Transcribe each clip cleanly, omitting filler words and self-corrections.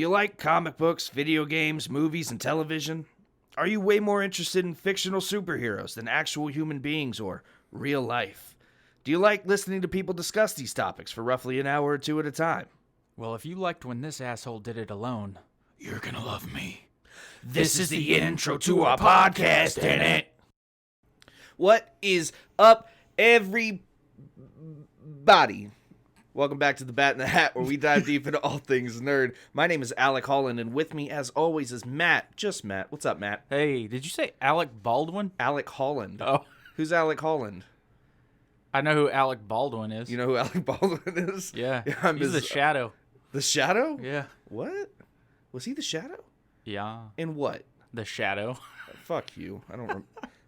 Do you like comic books, video games, movies, and television? Are you way more interested in fictional superheroes than actual human beings or real life? Do you like listening to people discuss these topics for roughly an hour or two at a time? Well, if you liked when this asshole did it alone, you're gonna love me. This is the intro to our podcast, ain't it? What is up, everybody? Welcome back to the Bat in the Hat, where we dive deep into all things nerd. My name is Alec Holland, and with me, as always, is Matt. Just Matt. What's up, Matt? Hey, did you say Alec Baldwin? Alec Holland. Oh. Who's Alec Holland? I know who Alec Baldwin is. You know who Alec Baldwin is? Yeah. I'm He's the Shadow. The Shadow? Yeah. What? Was he the Shadow? Yeah. In what? The Shadow. Fuck you.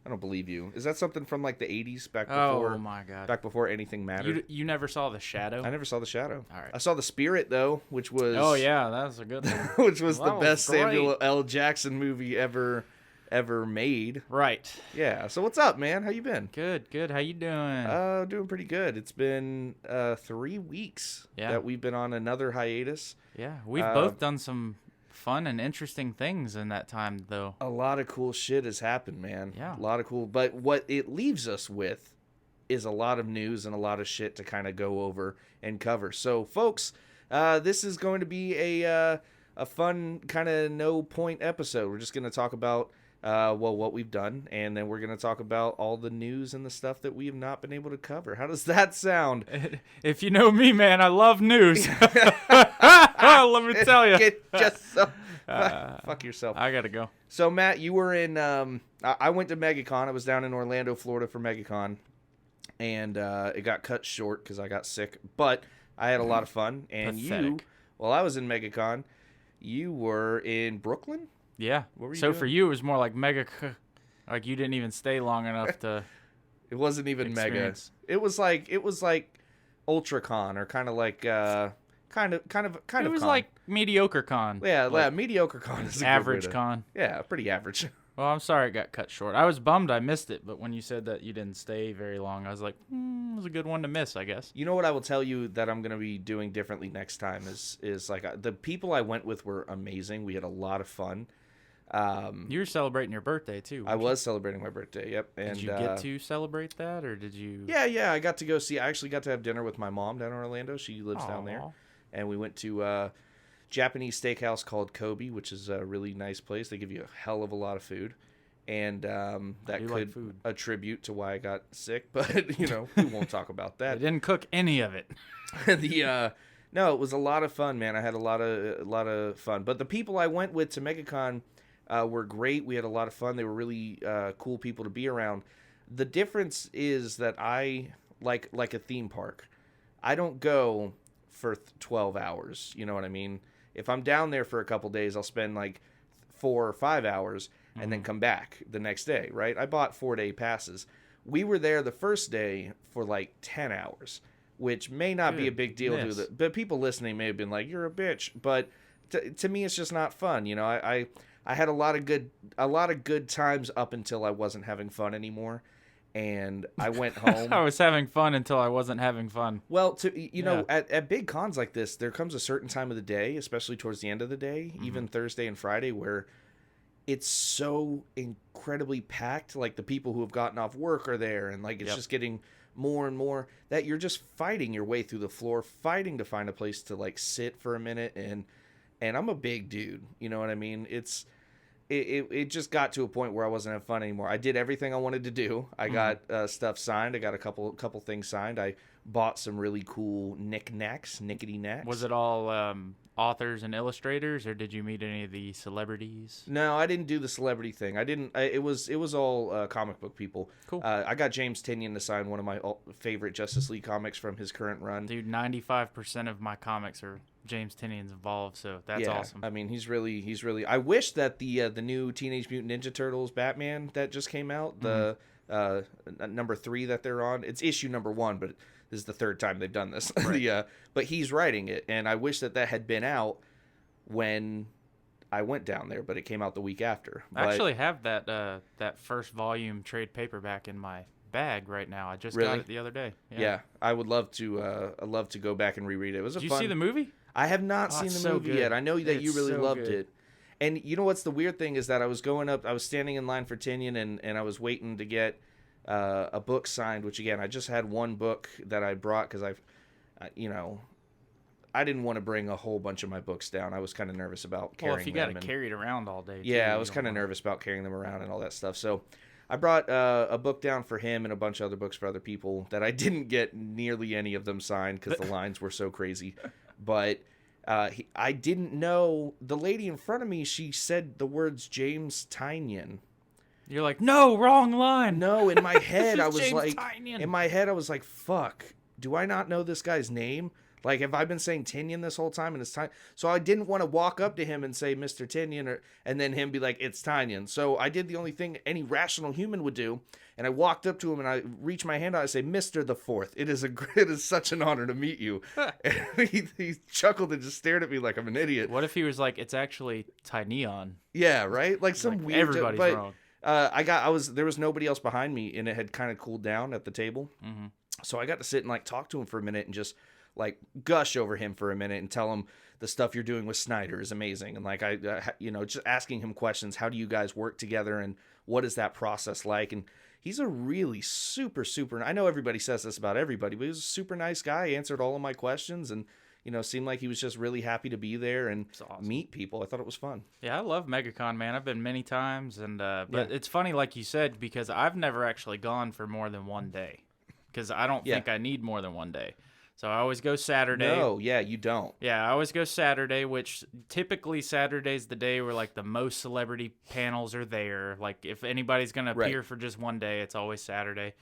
I don't believe you. Is that something from like the 80s back before? Oh my god. Back before anything mattered? You never saw The Shadow? I never saw The Shadow. All right. I saw The Spirit though, which was Oh yeah, that was a good one. which was the best great. Samuel L. Jackson movie ever made. Right. Yeah. So what's up, man? How you been? Good. How you doing? Doing pretty good. It's been 3 weeks that we've been on another hiatus. Yeah, we've both done some fun and interesting things in that time, though. A lot of cool shit has happened, man. Yeah. A lot of cool. But what it leaves us with is a lot of news and a lot of shit to kind of go over and cover. So, folks, this is going to be a fun kind of no-point episode. We're just going to talk about, what we've done, and then we're going to talk about all the news and the stuff that we have not been able to cover. How does that sound? If you know me, man, I love news. Let me tell you. Fuck yourself. I gotta go. So, Matt, you were in, I went to MegaCon. I was down in Orlando, Florida for MegaCon, and it got cut short because I got sick, but I had a lot of fun. And Pathetic. while I was in MegaCon, you were in Brooklyn? Yeah. What were you so doing? for you, it was more like mega, like you didn't even stay long enough to. It wasn't even experience. mega. It was like UltraCon, or kind of like kind of It was con. like mediocre con. Yeah, like mediocre con is a average good way to, con. Yeah, pretty average. Well, I'm sorry it got cut short. I was bummed I missed it, but when you said that you didn't stay very long, I was like, it was a good one to miss, I guess. You know what I will tell you that I'm going to be doing differently next time is like the people I went with were amazing. We had a lot of fun. You were celebrating your birthday too. I was celebrating my birthday. Yep. And did you get to celebrate that, or did you? Yeah. I got to go see. I actually got to have dinner with my mom down in Orlando. She lives down there, and we went to a Japanese steakhouse called Kobe, which is a really nice place. They give you a hell of a lot of food, and that could like food. attribute to why I got sick. But we won't talk about that. They didn't cook any of it. No, it was a lot of fun, man. I had a lot of fun. But the people I went with to MegaCon were great. We had a lot of fun. They were really cool people to be around. The difference is that I like a theme park. I don't go for 12 hours. You know what I mean? If I'm down there for a couple days, I'll spend like 4 or 5 hours and then come back the next day, right? I bought 4-day passes. We were there the first day for like 10 hours, which may not be a big deal to the, but people listening may have been like, "You're a bitch." But to me, it's just not fun. I had a lot of good times up until I wasn't having fun anymore. And I went home. I was having fun until I wasn't having fun. Well, at big cons like this, there comes a certain time of the day, especially towards the end of the day, even Thursday and Friday, where it's so incredibly packed. Like the people who have gotten off work are there, and like it's just getting more and more that you're just fighting your way through the floor, fighting to find a place to like sit for a minute. And I'm a big dude, you know what I mean? It just got to a point where I wasn't having fun anymore. I did everything I wanted to do. I got stuff signed. I got a couple things signed. I bought some really cool nickety knacks. Was it all authors and illustrators, or did you meet any of the celebrities? No, I didn't do the celebrity thing. It was all comic book people. Cool. I got James Tynion to sign one of my favorite Justice League comics from his current run. Dude, 95% of my comics are James Tynion's involved, so that's awesome. I mean, he's really. I wish that the new Teenage Mutant Ninja Turtles Batman that just came out, the number 3 that they're on, it's issue number 1, but this is the third time they've done this. Right. But he's writing it, and I wish that had been out when I went down there, but it came out the week after. I actually have that first volume trade paperback in my bag right now. I just got it the other day. Yeah, I would love to. I'd love to go back and reread it. It was Did you fun. see the movie? I have not Oh, seen it's the so movie good. yet. I know that you It's really so loved good. it. And you know what's the weird thing is that I was standing in line for Tinian, and I was waiting to get a book signed, which again, I just had one book that I brought because you know, I didn't want to bring a whole bunch of my books down. I was kind of nervous about Well, if carrying you got to them. carry it around all day, Yeah, too, I you was don't kind of wanna- nervous about carrying them around and all that stuff. So I brought a book down for him and a bunch of other books for other people that I didn't get nearly any of them signed because the lines were so crazy. But I didn't know the lady in front of me. She said the words James Tynion. You're like, no, wrong line. No, in my head I This is was James like, Tynion. fuck. Do I not know this guy's name? Like, have I been saying Tinian this whole time and it's time? So I didn't want to walk up to him and say Mr. Tinian, and then him be like, it's Tinian. So I did the only thing any rational human would do, and I walked up to him and I reached my hand out. I say, Mr. the Fourth, it is such an honor to meet you. And he chuckled and just stared at me like I'm an idiot. What if he was like, it's actually Tyneon? Yeah, right. Like some Like, weird. everybody's but, wrong. there was nobody else behind me, and it had kind of cooled down at the table. Mm-hmm. So I got to sit and like talk to him for a minute and just like gush over him for a minute and tell him the stuff you're doing with Snyder is amazing. And like just asking him questions. How do you guys work together, and what is that process like? And he's a really super, I know everybody says this about everybody, but he was a super nice guy. He answered all of my questions, and seemed like he was just really happy to be there and Awesome. meet people. I thought it was fun. Yeah, I love MegaCon, man. I've been many times, and but Yeah. it's funny, like you said, because I've never actually gone for more than one day, because I don't think I need more than one day. So I always go Saturday. No, yeah, you don't. Yeah, I always go Saturday, which typically Saturday's the day where like the most celebrity panels are there. Like if anybody's gonna appear for just one day, it's always Saturday.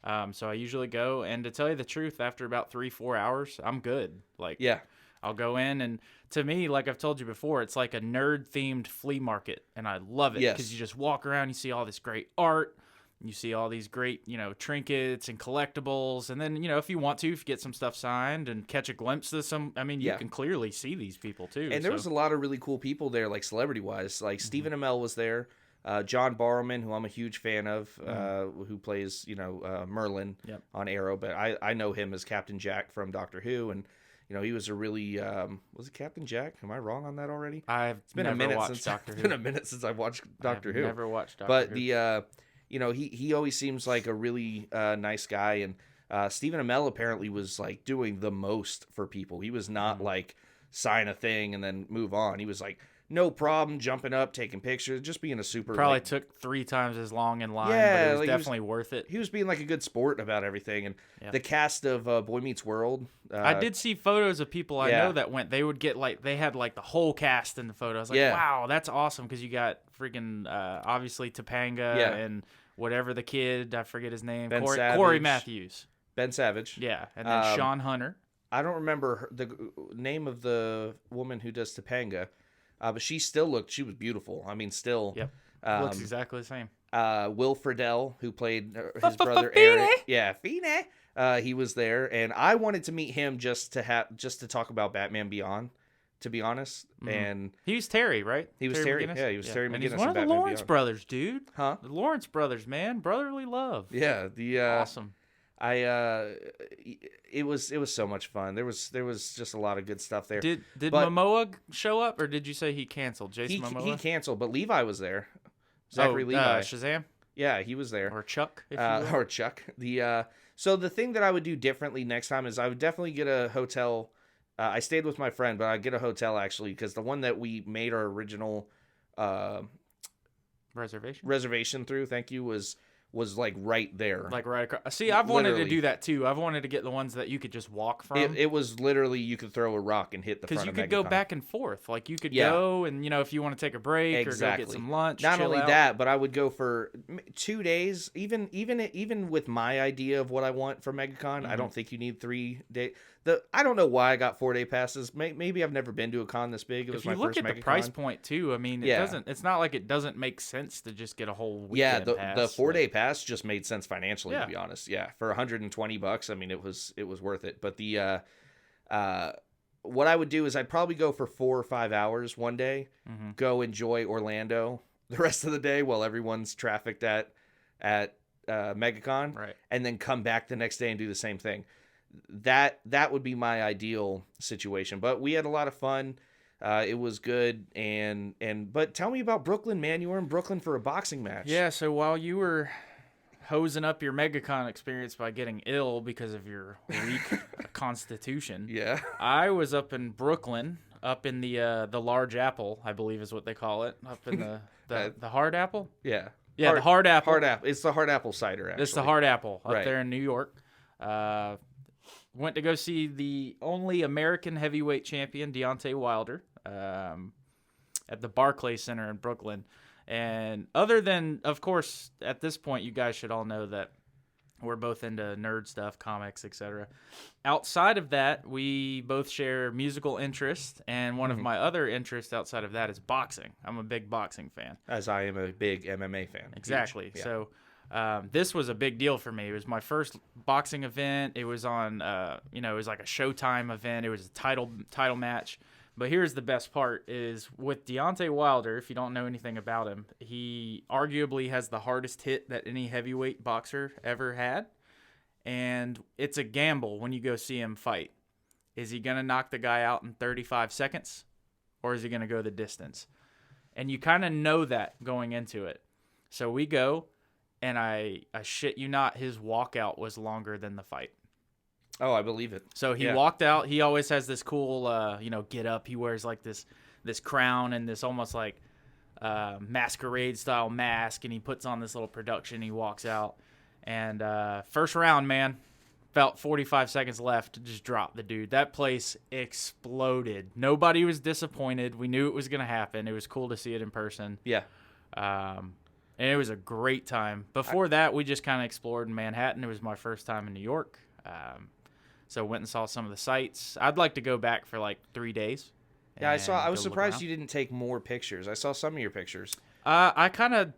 So I usually go, and to tell you the truth, after about 3-4 hours, I'm good. Like, Yeah. I'll go in, and to me, like I've told you before, it's like a nerd-themed flea market, and I love it Yes. because you just walk around, you see all this great art, you see all these great, trinkets and collectibles, and then, if you want to, if you get some stuff signed and catch a glimpse of some, I mean, you can clearly see these people too. And there was a lot of really cool people there, like celebrity-wise. Like Stephen Amell was there. John Barrowman, who I'm a huge fan of, who plays, Merlin on Arrow. But I know him as Captain Jack from Doctor Who. And, he was a really, was it Captain Jack? Am I wrong on that already? It's been a minute watched Doctor Who. It's been a minute since I've watched Doctor Who. Never watched Doctor But Who. he always seems like a really nice guy. And Stephen Amell apparently was like doing the most for people. He was not like sign a thing and then move on. He was like, no problem, jumping up, taking pictures, just being a super. Probably took 3 times as long in line, but Yeah, it was like, definitely worth it. He was being like a good sport about everything. And the cast of Boy Meets World. I did see photos of people I know that went. They would get they had like the whole cast in the photo. I was like, wow, that's awesome, because you got freaking obviously Topanga and whatever the kid, I forget his name, Corey Matthews. Ben Savage. Yeah, and then Sean Hunter. I don't remember the name of the woman who does Topanga. But she was beautiful. I mean, still. Yep. Looks exactly the same. Will Friedle, who played his brother Eric. Yeah, Fine. He was there, and I wanted to meet him just to talk about Batman Beyond, to be honest. And he was Terry, right? He was Terry. McGinnis? Yeah, he was Terry McGinnis. And he's one of the Batman Lawrence Beyond. brothers, dude. Huh? The Lawrence brothers, man. Brotherly love. Yeah. Awesome. It was so much fun. There was just a lot of good stuff there. Did Momoa show up, or did you say he canceled? Jason Momoa? He canceled, but Levi was there. Zachary Levi. Shazam? Yeah, he was there. Or Chuck, if you will. Or Chuck. So the thing that I would do differently next time is I would definitely get a hotel. I stayed with my friend, but I'd get a hotel actually, because the one that we made our original reservation through, thank you, was like right there. Like right across. See, I've wanted to Literally. do that too. I've wanted to get the ones that you could just walk from. It was literally, you could throw a rock and hit the front Because of you could go MegaCon. back and forth. Like you could go and, if you want to take a break or go get some lunch. Not chill only out. that, but I would go for 2 days. Even with my idea of what I want for MegaCon, I don't think you need 3 days. I don't know why I got 4-day passes. Maybe I've never been to a con this big. It was my first MegaCon. If you look at the price point too, I mean, it's not like it doesn't make sense to just get a whole weekend pass. The 4-day pass just made sense financially, to be honest. Yeah, for $120, I mean, it was worth it. But what I would do is I'd probably go for 4 or 5 hours one day, go enjoy Orlando the rest of the day while everyone's trafficked at MegaCon, right, and then come back the next day and do the same thing. that would be my ideal situation. But we had a lot of fun. It was good, but tell me about Brooklyn, man. You were in Brooklyn for a boxing match. Yeah, so while you were hosing up your MegaCon experience by getting ill because of your weak constitution, Yeah. I was up in Brooklyn, up in the Large Apple, I believe is what they call it, up in the Hard Apple. Yeah. Yeah, the Hard Apple. Hard Apple. It's the Hard Apple cider. Actually, it's the Hard Apple up Right. there in New York. Went to go see the only American heavyweight champion, Deontay Wilder, at the Barclays Center in Brooklyn. And other than, of course, at this point, you guys should all know that we're both into nerd stuff, comics, etc. Outside of that, we both share musical interest, and one of my other interests outside of that is boxing. I'm a big boxing fan. As I am a big MMA fan. Exactly. Yeah. So this was a big deal for me. It was my first boxing event. It was on, it was like a Showtime event. It was a title match. But here's the best part is with Deontay Wilder, if you don't know anything about him, he arguably has the hardest hit that any heavyweight boxer ever had. And it's a gamble when you go see him fight. Is he going to knock the guy out in 35 seconds or is he going to go the distance? And you kind of know that going into it. So we go, and I shit you not, his walkout was longer than the fight. Oh, I believe it. So he walked out. He always has this cool, get up. He wears like this crown and this almost like masquerade style mask, and he puts on this little production. He walks out, and first round, man, about 45 seconds left, just dropped the dude. That place exploded. Nobody was disappointed. We knew it was going to happen. It was cool to see it in person. Yeah. And it was a great time. Before that, we just kind of explored in Manhattan. It was my first time in New York. So went and saw some of the sights. I'd like to go back for like 3 days. Yeah, I was surprised you didn't take more pictures. I saw some of your pictures. I kind of,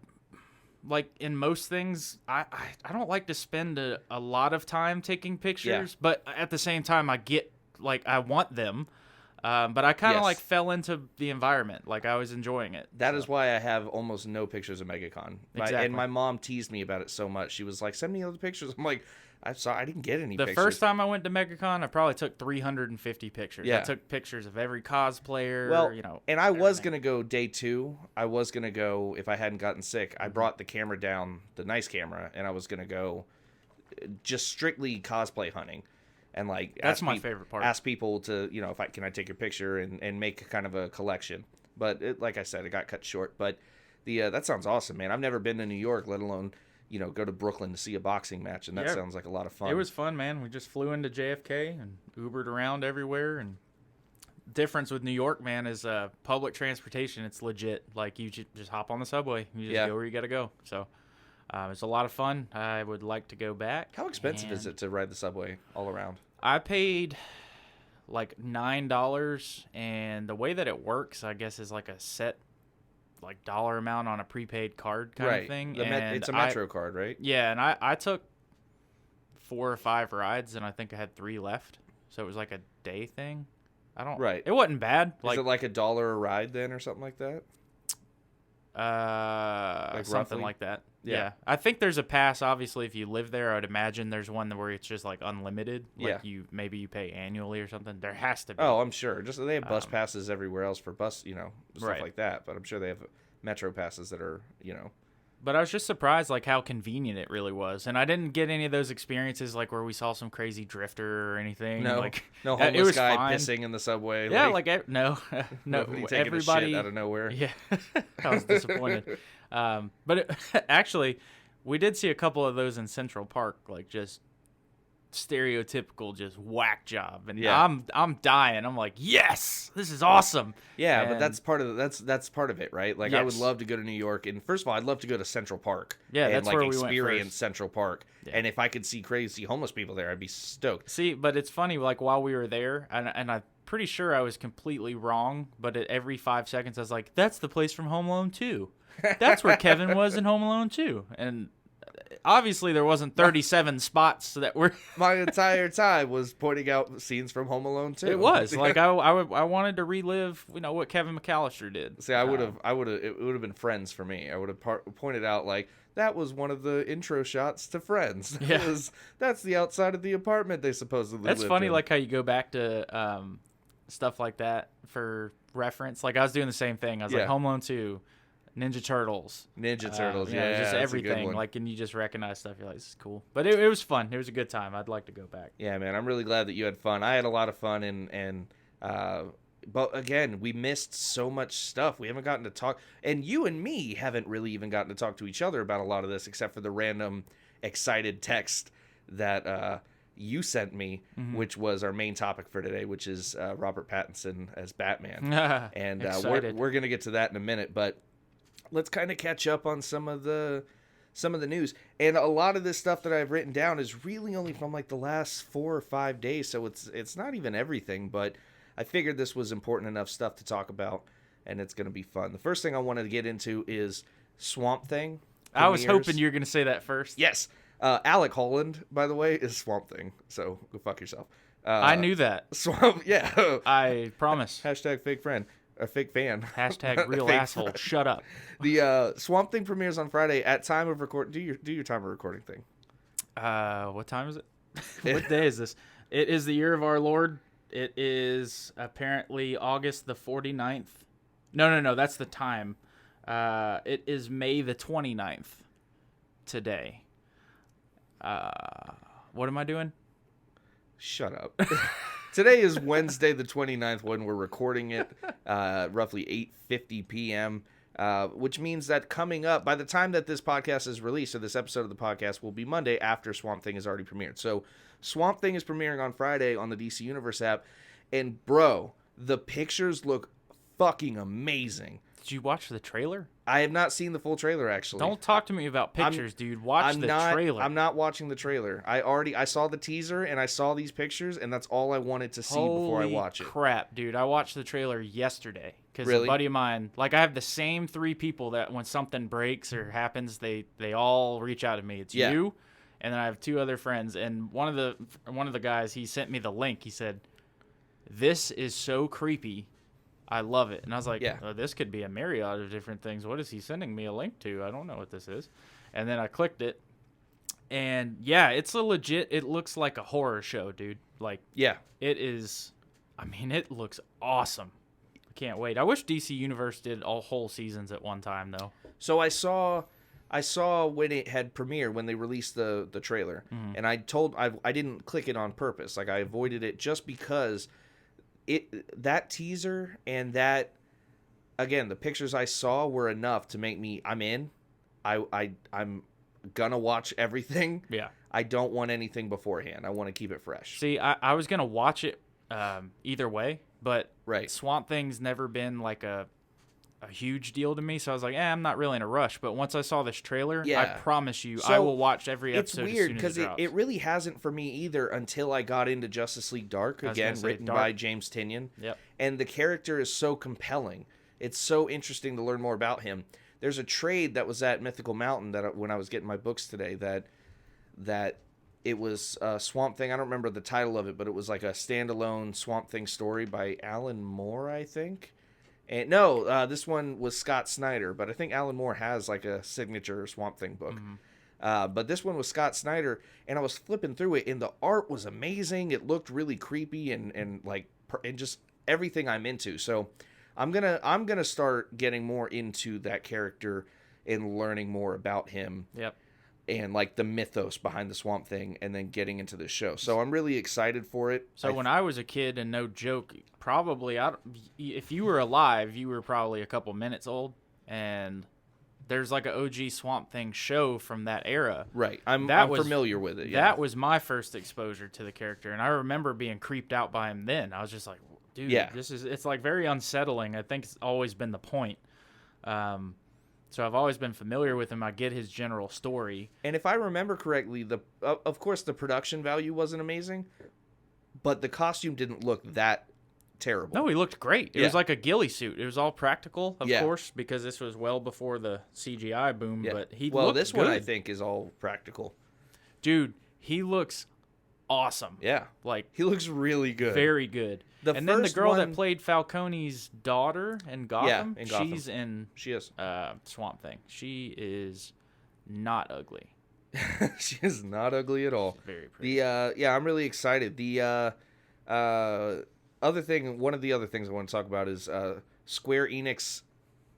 like in most things, I don't like to spend a lot of time taking pictures, but at the same time, I want them. But I kind of like fell into the environment. Like I was enjoying it. That is why I have almost no pictures of MegaCon. Exactly. And my mom teased me about it so much. She was like, send me other pictures. I'm like, I didn't get any pictures. The first time I went to MegaCon, I probably took 350 pictures. Yeah. I took pictures of every cosplayer, and I was going to go day 2. I was going to go, if I hadn't gotten sick, I brought the camera down, the nice camera, and I was going to go just strictly cosplay hunting. And like, that's my favorite part. Ask people to, can I take your picture and make kind of a collection. But like I said, it got cut short. But that sounds awesome, man. I've never been to New York, let alone go to Brooklyn to see a boxing match, and that sounds like a lot of fun. It was fun, man. We just flew into JFK and Ubered around everywhere. And difference with New York, man, is public transportation. It's legit. Like you just hop on the subway, you just go where you got to go. So it's a lot of fun. I would like to go back. How expensive is it to ride the subway all around? I paid like $9, and the way that it works, I guess, is like a set like dollar amount on a prepaid card kind of thing. It's a Metro card, right? Yeah, and I took 4 or 5 rides, and I think I had 3 left. So it was like a day thing. It wasn't bad. Is it like $1 a ride then, or something like that? Something roughly? like that. Yeah. I think there's a pass. Obviously, if you live there, I'd imagine there's one where it's just like unlimited. Like maybe you pay annually or something. There has to be. Oh, I'm sure. Just they have bus passes everywhere else for bus, stuff like that. But I'm sure they have Metro passes that are, But I was just surprised, like, how convenient it really was. And I didn't get any of those experiences, like, where we saw some crazy drifter or anything. No, like, no homeless guy fine. pissing in the subway. Yeah, no, everybody taking a shit out of nowhere. Yeah, I was disappointed. But actually, we did see a couple of those in Central Park, like, just stereotypical, just whack job. And I'm dying. I'm like, yes, this is awesome. Yeah, but that's part of that's part of it, right? Like, I would love to go to New York, and first of all, I'd love to go to Central Park. Yeah, and that's where we experience went first. Central Park. Yeah. And if I could see crazy homeless people there, I'd be stoked. See, but it's funny, like, while we were there, and I'm pretty sure I was completely wrong, but at every 5 seconds I was like, that's the place from Home Alone 2. That's where Kevin was in Home Alone 2. And obviously there wasn't 37 spots that were. My entire time was pointing out scenes from Home Alone 2. It was like I wanted to relive, what Kevin McAllister did. See, it would have been Friends for me. I would have pointed out like that was one of the intro shots to Friends. That's the outside of the apartment they supposedly. That's lived funny, in. like how you go back to stuff like that for reference. Like I was doing the same thing. I was like Home Alone 2. Ninja Turtles, just everything. Like, and you just recognize stuff. You're like, this is cool. But it was fun. It was a good time. I'd like to go back. Yeah, man. I'm really glad that you had fun. I had a lot of fun, but again, we missed so much stuff. We haven't gotten to talk, and you and me haven't really even gotten to talk to each other about a lot of this, except for the random excited text that you sent me, which was our main topic for today, which is Robert Pattinson as Batman. And we're gonna get to that in a minute, but let's kind of catch up on some of the news. And a lot of this stuff that I've written down is really only from like the last 4 or 5 days, so it's not even everything, but I figured this was important enough stuff to talk about, and it's going to be fun. The first thing I wanted to get into is Swamp Thing. I was hoping you were going to say that first. Yes. Alec Holland, by the way, is Swamp Thing, so go fuck yourself. I knew that. Swamp, yeah. I promise. Hashtag fake friend. A fake fan. Hashtag real asshole. Friend. Shut up. The Swamp Thing premieres on Friday at time of record. Do your time of recording thing. What time is it? What day is this? It is the year of our Lord. It is apparently August the 49th. No. That's the time. It is May the 29th today. What am I doing? Shut up. Today is Wednesday the 29th when we're recording it, roughly 8:50 p.m., which means that coming up, by the time that this podcast is released, or this episode of the podcast will be Monday after Swamp Thing has already premiered. So Swamp Thing is premiering on Friday on the DC Universe app, and bro, the pictures look fucking amazing. Did you watch the trailer? I have not seen the full trailer, actually. Don't talk to me about pictures, dude. Watch the trailer. I'm not watching the trailer. I saw the teaser, and I saw these pictures, and that's all I wanted to see before I watch it. Crap, dude. I watched the trailer yesterday. Because a buddy of mine, like I have the same 3 people that when something breaks or happens, they all reach out to me. It's you, and then I have 2 other friends, and one of the guys, he sent me the link. He said, "This is so creepy. I love it." And I was like, oh, this could be a myriad of different things. What is he sending me a link to? I don't know what this is. And then I clicked it. And yeah, it's a legit, it looks like a horror show, dude. Like, it is, I mean, it looks awesome. I can't wait. I wish DC Universe did all whole seasons at one time, though. So I saw when it had premiered, when they released the trailer. And I didn't click it on purpose. Like, I avoided it just because that teaser and that, again, the pictures I saw were enough to make me, I'm in. I'm gonna watch everything. Yeah. I don't want anything beforehand. I want to keep it fresh. See, I was gonna watch it either way, but right. Swamp Thing's never been like a huge deal to me, so I was like, I'm not really in a rush. But once I saw this trailer, I promise you, I will watch every episode. It's weird because it really hasn't for me either until I got into Justice League Dark, again, written by James Tynion. Yep. And the character is so compelling. It's so interesting to learn more about him. There's a trade that was at Mythical Mountain that when I was getting my books today that it was Swamp Thing. I don't remember the title of it, but it was like a standalone Swamp Thing story by Alan Moore, I think. And no, this one was Scott Snyder, but I think Alan Moore has like a signature Swamp Thing book. But this one was Scott Snyder, and I was flipping through it, and the art was amazing. It looked really creepy and just everything I'm into. So I'm gonna start getting more into that character and learning more about him. Yep. And like the mythos behind the Swamp Thing, and then getting into this show. So I'm really excited for it. So when I was a kid, and no joke, probably if you were alive, you were probably a couple minutes old, and there's like an OG Swamp Thing show from that era. Right. I'm familiar with it. Yeah. That was my first exposure to the character, and I remember being creeped out by him then. I was just like, dude, it's like very unsettling. I think it's always been the point. So I've always been familiar with him. I get his general story. And if I remember correctly, of course the production value wasn't amazing, but the costume didn't look that terrible. No, he looked great. It was like a ghillie suit. It was all practical, of course, because this was well before the CGI boom. But he looked this good. one I think is all practical. Dude, he looks awesome. Yeah, like he looks really good, very good. And then the girl that played Falcone's daughter in Gotham, she's in Swamp Thing. She is not ugly. She is not ugly at all. She's very pretty. I'm really excited. The one of the other things I want to talk about is Square Enix,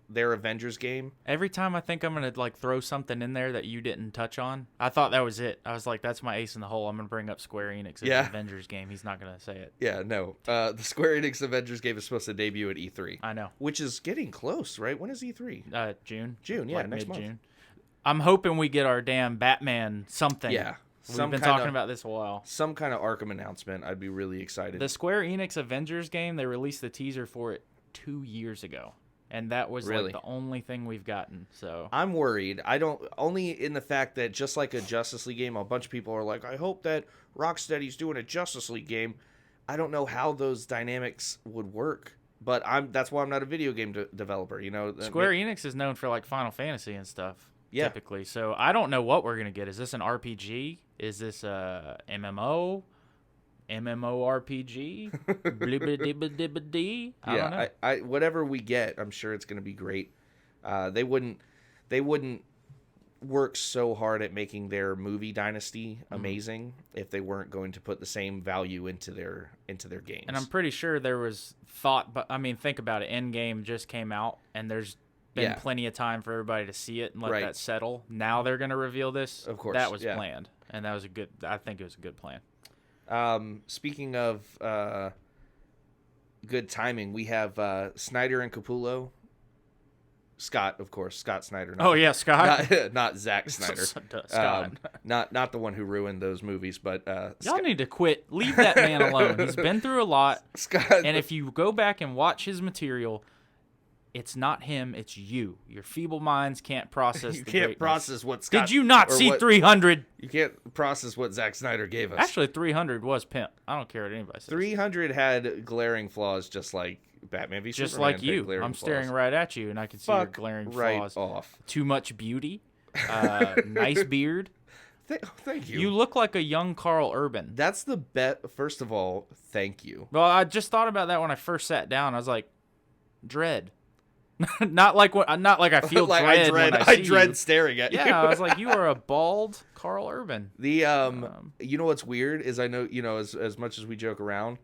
their Avengers game. Every time I think I'm gonna like throw something in there that you didn't touch on, I thought that was it. I was like, that's my ace in the hole. I'm gonna bring up Square Enix's Avengers game. He's not gonna say it. Yeah, no. The Square Enix Avengers game is supposed to debut at E3. I know, which is getting close, right? When is E3? June. June, yeah, like next mid-June. month. I'm hoping we get our damn Batman something. Yeah. We've been talking about this a while. Some kind of Arkham announcement. I'd be really excited. The Square Enix Avengers game, they released the teaser for it 2 years ago. And that was like the only thing we've gotten. So I'm worried. Only in the fact that just like a Justice League game, a bunch of people are like, I hope that Rocksteady's doing a Justice League game. I don't know how those dynamics would work. But that's why I'm not a video game developer. Square Enix is known for like Final Fantasy and stuff. Yeah. Typically. So I don't know what we're going to get. Is this an RPG? Is this a MMO? MMORPG? I don't know. I whatever we get, I'm sure it's going to be great. They wouldn't work so hard at making their movie Dynasty amazing if they weren't going to put the same value into their games. And I'm pretty sure there was thought, but I mean, think about it. Endgame just came out, and there's been plenty of time for everybody to see it and let that settle. Now they're going to reveal this. Of course, that was planned, and that was I think it was a good plan. Speaking of good timing, we have Snyder and Capullo. Scott, of course, Scott Snyder. Scott, not Zack Snyder. Scott, not the one who ruined those movies, but y'all need to quit. Leave that man alone. He's been through a lot. Scott, and if you go back and watch his material, it's not him, it's you. Your feeble minds can't process. You can't process what Scott. Did you not see 300? You can't process what Zack Snyder gave us. Actually, 300 was pimp. I don't care what anybody says. 300 had glaring flaws, just like Batman v Superman. Just like you. I'm staring right at you, and I can see your glaring flaws. Off. Too much beauty. Nice beard. Thank you. You look like a young Carl Urban. That's the bet. First of all, thank you. Well, I just thought about that when I first sat down. I was like, dread. not like I feel like dread. I dread staring at you. Yeah, I was like, you are a bald Carl Urban. You know what's weird is I know as much as we joke around,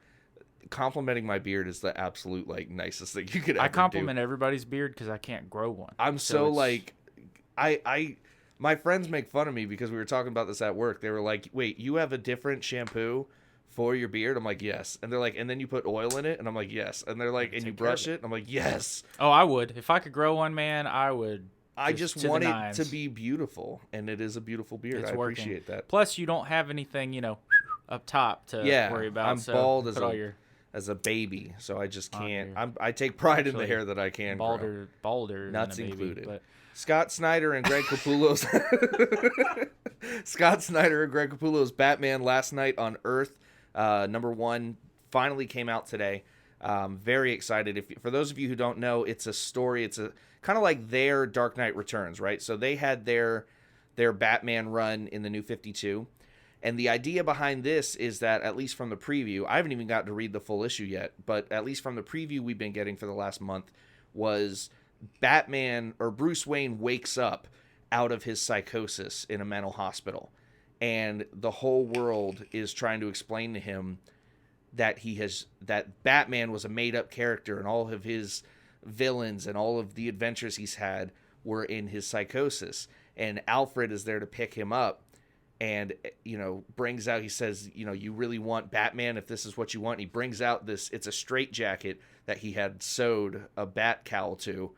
complimenting my beard is the absolute like nicest thing you could ever do. I compliment everybody's beard because I can't grow one. I'm so like, my friends make fun of me because we were talking about this at work. They were like, "Wait, you have a different shampoo for your beard?" I'm like, "Yes." And they're like, "And then you put oil in it?" And I'm like, "Yes." And they're like, "And you brush it?" And I'm like, "Yes." Oh, I would. If I could grow one, man, I would. I just want it to be beautiful, and it is a beautiful beard. I appreciate that. Plus, you don't have anything, up top to worry about. I'm bald as a baby, so I just can't. I take pride in the hair that I can grow. Balder, nuts baby, included. But... Scott Snyder and Greg Capullo's Batman Last Night on Earth, #1, finally came out today. Very excited. For those of you who don't know, it's a story. It's a kind of like their Dark Knight Returns, right? So they had their Batman run in the New 52. And the idea behind this is that, at least from the preview, I haven't even gotten to read the full issue yet, but at least from the preview we've been getting for the last month, was Batman or Bruce Wayne wakes up out of his psychosis in a mental hospital. And the whole world is trying to explain to him that that Batman was a made-up character, and all of his villains and all of the adventures he's had were in his psychosis. And Alfred is there to pick him up. And, brings out, he says, you really want Batman if this is what you want. And he brings out it's a straitjacket that he had sewed a bat cowl to.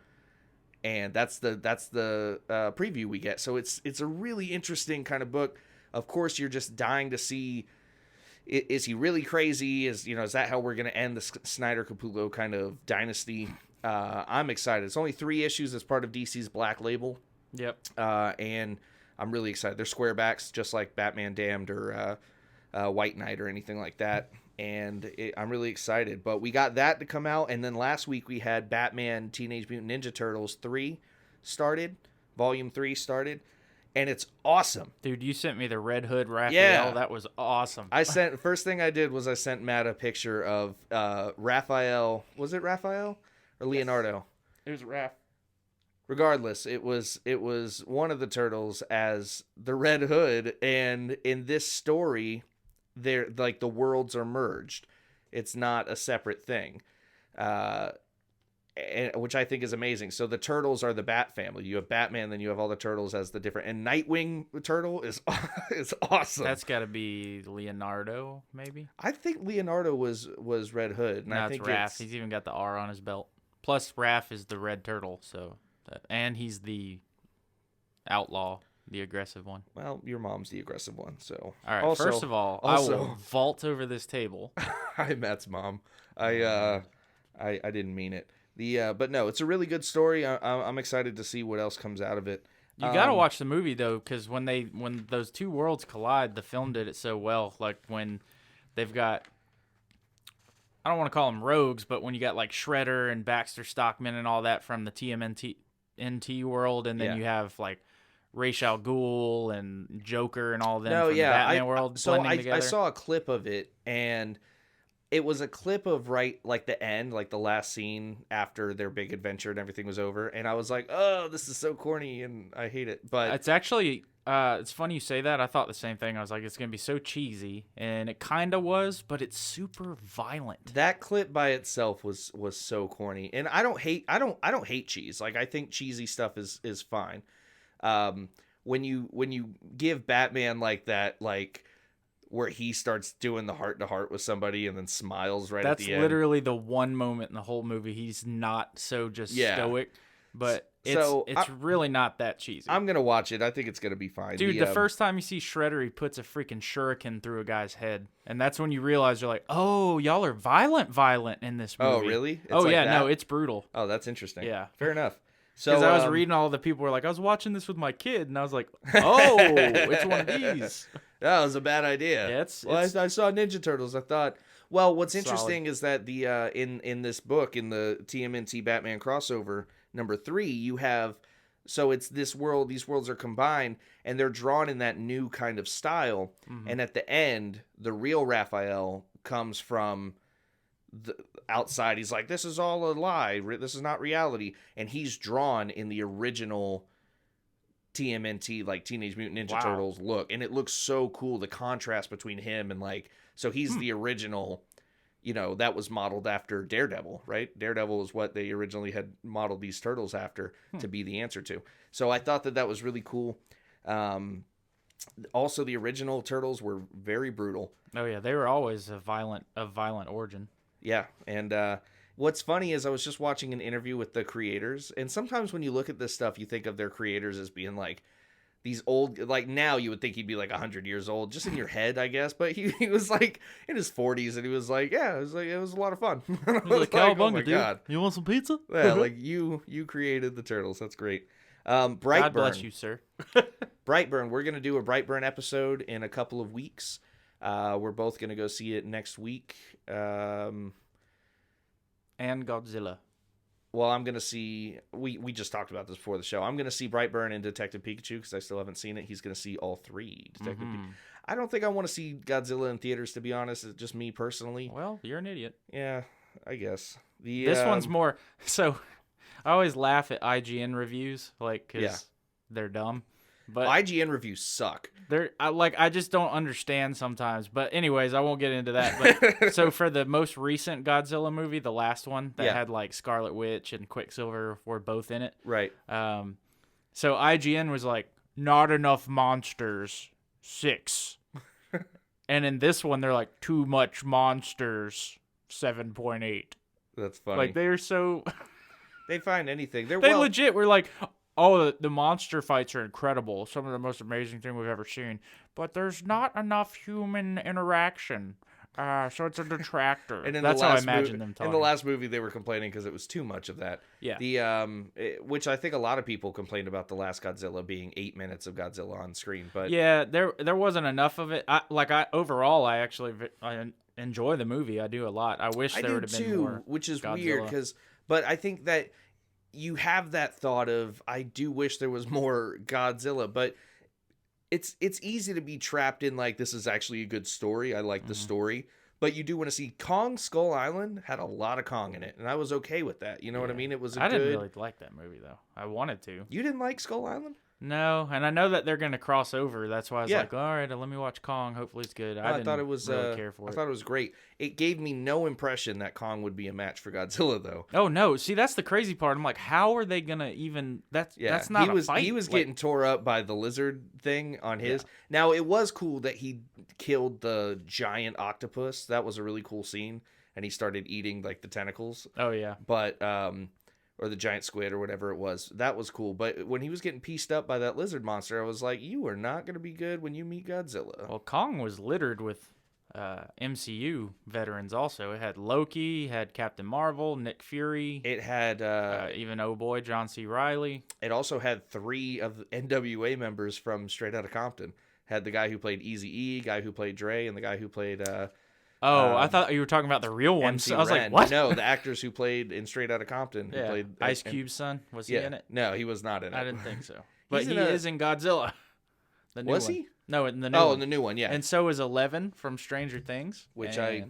And that's the preview we get. So it's a really interesting kind of book. Of course, you're just dying to see, is he really crazy? Is that how we're going to end the Snyder Capullo kind of dynasty? I'm excited. It's only 3 issues as part of DC's Black Label. Yep. And I'm really excited. They're square backs, just like Batman Damned or White Knight or anything like that. and I'm really excited. But we got that to come out, and then last week we had Batman Teenage Mutant Ninja Turtles 3 started, Volume 3 started, and it's awesome. Dude, you sent me the Red Hood Raphael. Yeah. That was awesome. First thing I did was I sent Matt a picture of Raphael. Was it Raphael or Leonardo? It was Raph. Regardless, it was one of the turtles as the Red Hood, and in this story, they're like the worlds are merged. It's not a separate thing, which I think is amazing. So the turtles are the Bat family. You have Batman, then you have all the turtles as the different. And Nightwing turtle is awesome. That's got to be Leonardo, maybe. I think Leonardo was Red Hood. No, it's Raph. He's even got the R on his belt. Plus, Raph is the red turtle, and he's the outlaw, the aggressive one. Well, your mom's the aggressive one, so. All right. First of all, I will vault over this table. Hi, Matt's mom. I didn't mean it. But no, it's a really good story. I'm excited to see what else comes out of it. You gotta watch the movie though, because when those two worlds collide, the film did it so well. Like when they've got, I don't want to call them rogues, but when you got like Shredder and Baxter Stockman and all that from the TMNT world, and then you have like Ra's al Ghul and Joker and all of them from the Batman world blending together. I saw a clip of it, and it was a clip of like the end, like the last scene after their big adventure and everything was over, and I was like, oh, this is so corny, and I hate it. But it's actually, it's funny you say that. I thought the same thing. I was like, it's going to be so cheesy, and it kind of was, but it's super violent. That clip by itself was so corny, and I don't hate cheese. Like, I think cheesy stuff is fine. When you give Batman like that, like where he starts doing the heart to heart with somebody and then smiles at the end. That's literally the one moment in the whole movie he's not so just stoic, but it's really not that cheesy. I'm gonna watch it. I think it's gonna be fine. Dude, the first time you see Shredder, he puts a freaking shuriken through a guy's head, and that's when you realize you're like, oh, y'all are violent in this movie. Oh, really? It's no, it's brutal. Oh, that's interesting. Yeah, fair enough. So because I was reading all the people were like, I was watching this with my kid, and I was like, oh, it's one of these. That was a bad idea. Yeah, I saw Ninja Turtles. I thought, well, what's interesting is that the in this book, in the TMNT Batman crossover number 3, you have, so it's this world, these worlds are combined, and they're drawn in that new kind of style. Mm-hmm. And at the end, the real Raphael comes from the outside. He's like, this is all a lie. This is not reality. And he's drawn in the original TMNT, like Teenage Mutant Ninja Turtles look, and it looks so cool, the contrast between him and like, so he's the original, that was modeled after Daredevil, right? Daredevil is what they originally had modeled these turtles after to be the answer to. So I thought that was really cool. Also, the original turtles were very brutal. Oh yeah, they were always of violent origin. Yeah, and what's funny is I was just watching an interview with the creators, and sometimes when you look at this stuff, you think of their creators as being like these old, like now you would think he'd be like 100 years old, just in your head, I guess. But he was like in his 40s, and he was like, yeah, it was a lot of fun. I was like, oh my God, you want some pizza? Yeah, like you created the turtles. That's great. Brightburn. God bless you, sir. Brightburn. We're gonna do a Brightburn episode in a couple of weeks. We're both gonna go see it next week. And Godzilla. Well, I'm going to see... We just talked about this before the show. I'm going to see Brightburn and Detective Pikachu because I still haven't seen it. He's going to see all 3. I don't think I want to see Godzilla in theaters, to be honest. It's just me personally. Well, you're an idiot. Yeah, I guess. This one's more... So, I always laugh at IGN reviews, like, because they're dumb. But IGN reviews suck. I just don't understand sometimes. But anyways, I won't get into that. But so for the most recent Godzilla movie, the last one that had like Scarlet Witch and Quicksilver were both in it. Right. So IGN was like, not enough monsters, 6. And in this one, they're like, too much monsters, 7.8. That's funny. Like they're so. They find anything. They legit were like, oh, the monster fights are incredible. Some of the most amazing thing we've ever seen. But there's not enough human interaction. So it's a detractor. And that's how I imagine them talking. In the last movie, they were complaining because it was too much of that. Yeah. Which I think a lot of people complained about the last Godzilla being 8 minutes of Godzilla on screen. But yeah, there wasn't enough of it. Overall, I enjoy the movie. I do a lot. I wish there would have been more. Which is Godzilla. weird but I think that you have that thought of, I do wish there was more Godzilla, but it's easy to be trapped in like, this is actually a good story. I like the story, but you do want to see Kong Skull Island had a lot of Kong in it, and I was okay with that. You know what I mean? It was I didn't really like that movie though. I wanted to. You didn't like Skull Island? No, and I know that they're going to cross over. That's why I was like, all right, let me watch Kong. Hopefully it's good. I thought it was really care for it. I thought it was great. It gave me no impression that Kong would be a match for Godzilla, though. Oh no! See, that's the crazy part. I'm like, how are they gonna even? That's not a fight. He was getting tore up by the lizard thing on his. Yeah. Now it was cool that he killed the giant octopus. That was a really cool scene, and he started eating like the tentacles. Oh yeah. But or the giant squid or whatever it was. That was cool. But when he was getting pieced up by that lizard monster, I was like, you are not going to be good when you meet Godzilla. Well, Kong was littered with MCU veterans also. It had Loki, had Captain Marvel, Nick Fury. It had even oh boy, John C. Reilly. It also had 3 of the NWA members from Straight Outta Compton. Had the guy who played Eazy-E, guy who played Dre, and the guy who played I thought you were talking about the real ones. I was like, what? No, the actors who played in Straight Outta Compton. Who played Ice Cube's son. Was he in it? No, he was not in it. I didn't think so. But he is in Godzilla. The new was one. he? No, in the new one. In the new one, yeah. And so is 11 from Stranger Things. Which I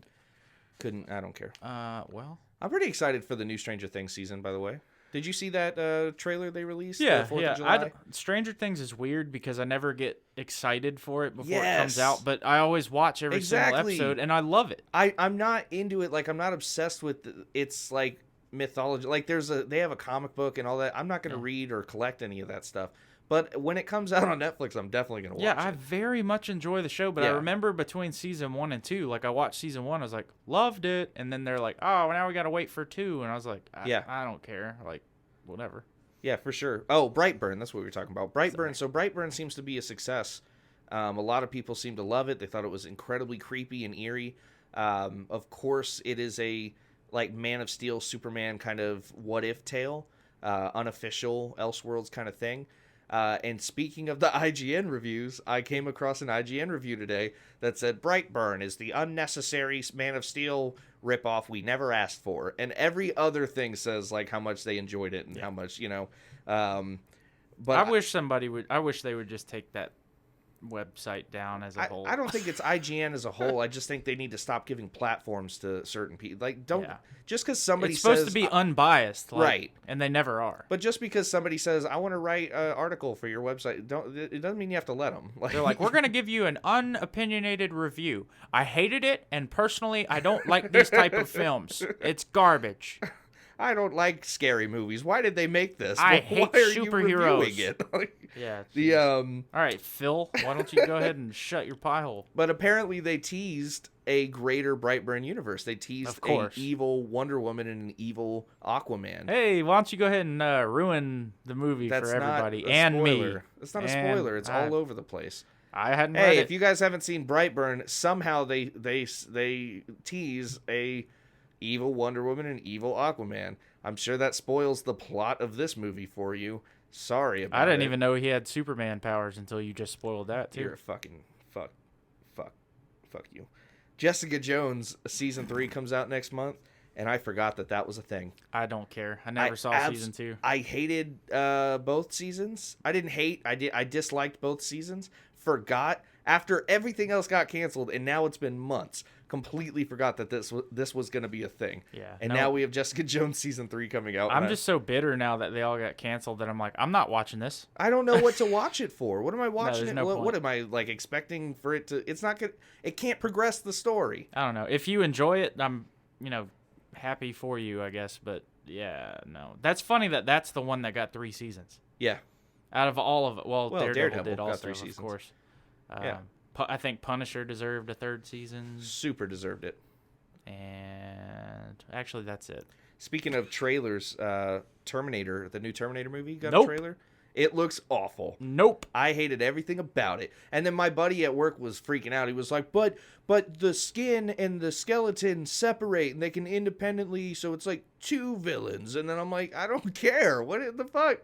don't care. Well. I'm pretty excited for the new Stranger Things season, by the way. Did you see that trailer they released? Yeah, the 4th of July? Stranger Things is weird because I never get excited for it before it comes out, but I always watch every single episode, and I love it. I'm not into it. Like, I'm not obsessed with it's like mythology. Like, they have a comic book and all that. I'm not going to read or collect any of that stuff. But when it comes out on Netflix, I'm definitely going to watch it. Yeah, I very much enjoy the show, but I remember between season 1 and 2, like I watched season 1, I was like, loved it, and then they're like, oh, now we got to wait for 2, and I was like, I don't care, like, whatever. Yeah, for sure. Oh, Brightburn, that's what we were talking about. Brightburn. So Brightburn seems to be a success. A lot of people seem to love it. They thought it was incredibly creepy and eerie. Of course, it is a like Man of Steel, Superman kind of what-if tale, unofficial Elseworlds kind of thing. And speaking of the IGN reviews, I came across an IGN review today that said Brightburn is the unnecessary Man of Steel ripoff we never asked for, and every other thing says like how much they enjoyed it and how much But I wish I wish they would just take that website down as a whole. I don't think it's IGN as a whole. I just think they need to stop giving platforms to certain people. Like, just because somebody it's supposed to be unbiased, right? And they never are. But just because somebody says, "I want to write an article for your website," it doesn't mean you have to let them. They're like, "We're going to give you an unopinionated review. I hated it, and personally, I don't like these type of films. It's garbage." I don't like scary movies. Why did they make this? I hate superheroes. You Yeah. All right, Phil, why don't you go ahead and shut your pie hole? But apparently they teased a greater Brightburn universe. They teased an evil Wonder Woman and an evil Aquaman. Hey, why don't you go ahead and ruin the movie for everybody and me? It's not a spoiler. It's all over the place. I hadn't read it. If you guys haven't seen Brightburn, somehow they tease a evil Wonder Woman and evil Aquaman. I'm sure that spoils the plot of this movie for you. Sorry about it. I didn't even know he had Superman powers until you just spoiled that, too. You're a fucking fuck you. Jessica Jones season 3 comes out next month, and I forgot that was a thing. I don't care. I never saw season 2. I hated both seasons. I didn't hate. I disliked both seasons. Forgot after everything else got canceled, and now it's been months. Completely forgot that this was going to be a thing. Yeah. And now we have Jessica Jones season 3 coming out. I'm just so bitter now that they all got canceled that I'm like, I'm not watching this. I don't know what to watch it for. What am I watching it? No what am I like expecting for it to? It's not good. It can't progress the story. I don't know. If you enjoy it, I'm happy for you, I guess. But yeah, no. That's funny that's the one that got 3 seasons. Yeah. Out of all of it, well Daredevil did also, 3 seasons. Of course. Yeah. I think Punisher deserved a 3rd season. Super deserved it. And actually, that's it. Speaking of trailers, Terminator, the new Terminator movie got Nope. a trailer. It looks awful. Nope. I hated everything about it. And then my buddy at work was freaking out. He was like, but the skin and the skeleton separate and they can independently, so it's like 2 villains. And then I'm like, I don't care. What the fuck?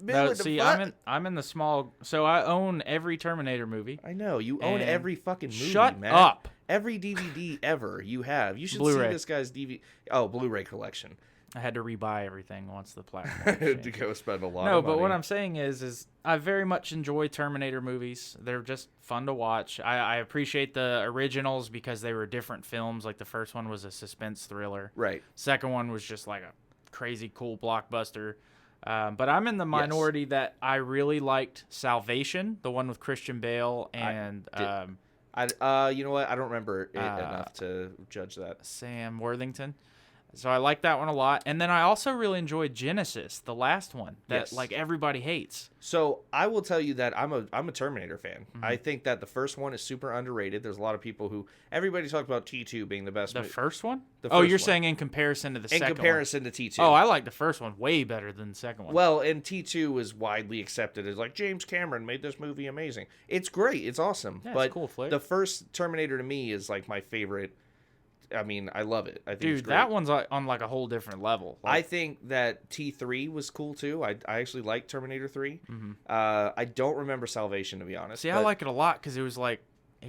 No, see, I'm in the small, so I own every Terminator movie. I know you own every fucking movie. Shut Matt. up. every DVD ever you have. You should see Blu-ray. this guy's DVD. Oh, Blu-ray collection. I had to rebuy everything once the platform changed. To go spend a lot No, of money. but what I'm saying is I very much enjoy Terminator movies. They're just fun to watch. I appreciate the originals because they were different films. Like the first one was a suspense thriller. Right. Second one was just like a crazy cool blockbuster. But I'm in the minority that I really liked Salvation, the one with Christian Bale and you know what? I don't remember it enough to judge that. Sam Worthington. So I like that one a lot. And then I also really enjoyed Genesis, the last one that like everybody hates. So I will tell you that I'm a Terminator fan. Mm-hmm. I think that the first one is super underrated. There's a lot of people who everybody talks about T2 being the best. The first one? You're saying in comparison to the second one? In comparison to T2. Oh, I like the first one way better than the second one. Well, and T2 is widely accepted as like James Cameron made this movie amazing. It's great. It's awesome. Yeah, but it's cool flick. The first Terminator to me is like my favorite. I mean, I love it. I think it's great. That one's on like a whole different level. I think that T3 was cool too. I actually like Terminator 3. Mm-hmm. I don't remember Salvation, to be honest. See, I like it a lot because it was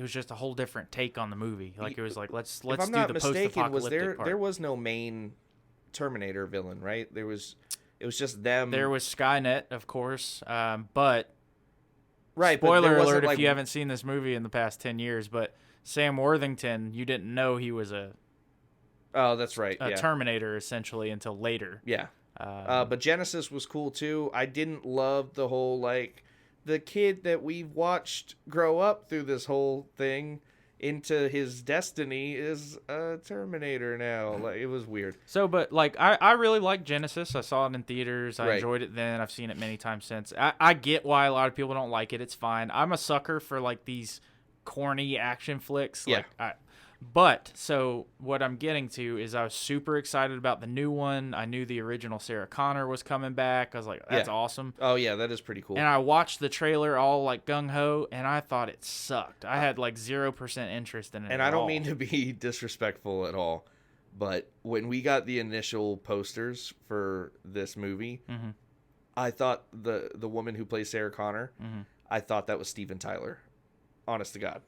just a whole different take on the movie. Like it was like let's do the post-apocalyptic part. There was no main Terminator villain, right? It was just them. There was Skynet, of course, but right. Spoiler alert if you haven't seen this movie in the past 10 years, but Sam Worthington, you didn't know he was a that's right. A Terminator essentially until later. Yeah. But Genesis was cool too. I didn't love the whole like the kid that we've watched grow up through this whole thing into his destiny is a Terminator now. Like it was weird. So, but like I really like Genesis. I saw it in theaters. I enjoyed it then. I've seen it many times since. I get why a lot of people don't like it. It's fine. I'm a sucker for like these corny action flicks. But so what I'm getting to is I was super excited about the new one. I knew the original Sarah Connor was coming back. I was like, that's awesome. Oh yeah, that is pretty cool. And I watched the trailer all like gung ho, and I thought it sucked. I had like 0% interest in it. And I don't mean to be disrespectful at all, but when we got the initial posters for this movie, mm-hmm. I thought the woman who plays Sarah Connor, mm-hmm. I thought that was Steven Tyler. Honest to God.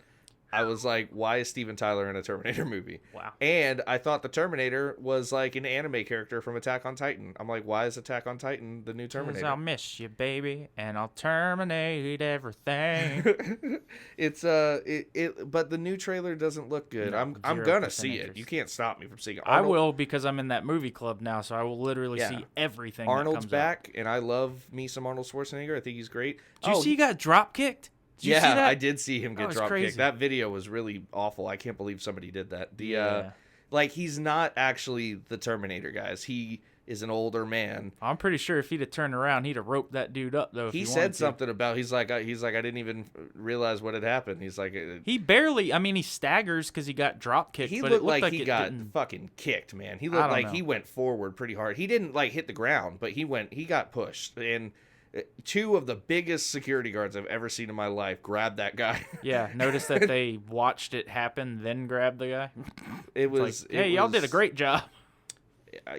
I was like, why is Steven Tyler in a Terminator movie? Wow. And I thought the Terminator was like an anime character from Attack on Titan. I'm like, why is Attack on Titan the new Terminator? I'll miss you, baby, and I'll terminate everything. But the new trailer doesn't look good. No, I'm gonna see it. You can't stop me from seeing it. I will because I'm in that movie club now, so I will literally see everything. Arnold's that comes back, out. and I love me some Arnold Schwarzenegger. I think he's great. Did you see he got drop kicked? Yeah, I did see him get drop crazy. kicked. That video was really awful. I can't believe somebody did that. Like he's not actually the Terminator, guys. He is an older man. I'm pretty sure if he'd have turned around, he'd have roped that dude up though. He said something about he's like I didn't even realize what had happened. He's like he barely. I mean, he staggers because he got drop kicked. He but looked it looked like he got fucking kicked, man. He looked like he went forward pretty hard. He didn't like hit the ground, but he got pushed and. Two of the biggest security guards I've ever seen in my life grabbed that guy. Yeah, notice that they watched it happen, then grabbed the guy. Y'all did a great job.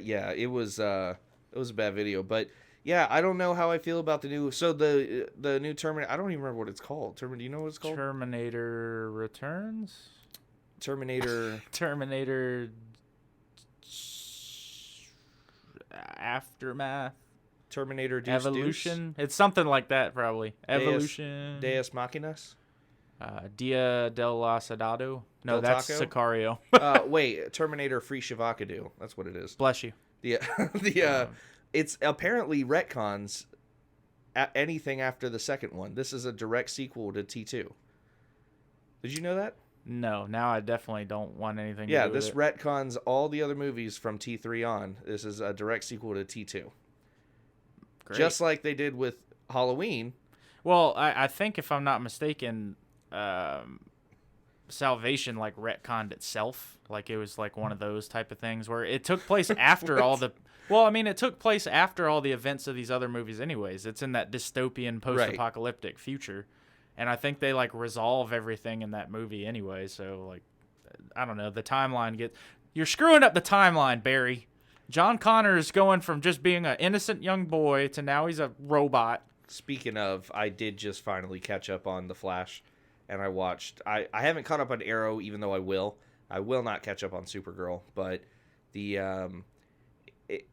Yeah, it was a bad video, but yeah, I don't know how I feel about the new. So the new Terminator. I don't even remember what it's called. Do you know what it's called? Terminator Returns. Terminator Aftermath. Terminator Evolution. It's something like that, probably. Evolution. Deus Machinas. Dia del Asadado. No, that's Taco? Sicario. Wait, Terminator Free Shavakadu. That's what it is. Bless you. It's apparently retcons anything after the second one. This is a direct sequel to T2. Did you know that? No, now I definitely don't want anything to do with this it. retcons all the other movies from T3 on. This is a direct sequel to T2. Great. Just like they did with Halloween. Well, I think if I'm not mistaken, Salvation like retconned itself. Like it was like one of those type of things where it took place after all the. Well, I mean, it took place after all the events of these other movies. Anyways, it's in that dystopian post-apocalyptic future, and I think they like resolve everything in that movie anyway. So like, I don't know. The timeline you're screwing up the timeline, Barry. John Connor is going from just being an innocent young boy to now he's a robot. Speaking of, I did just finally catch up on The Flash. and I watched. I haven't caught up on Arrow, even though I will. I will not catch up on Supergirl, but the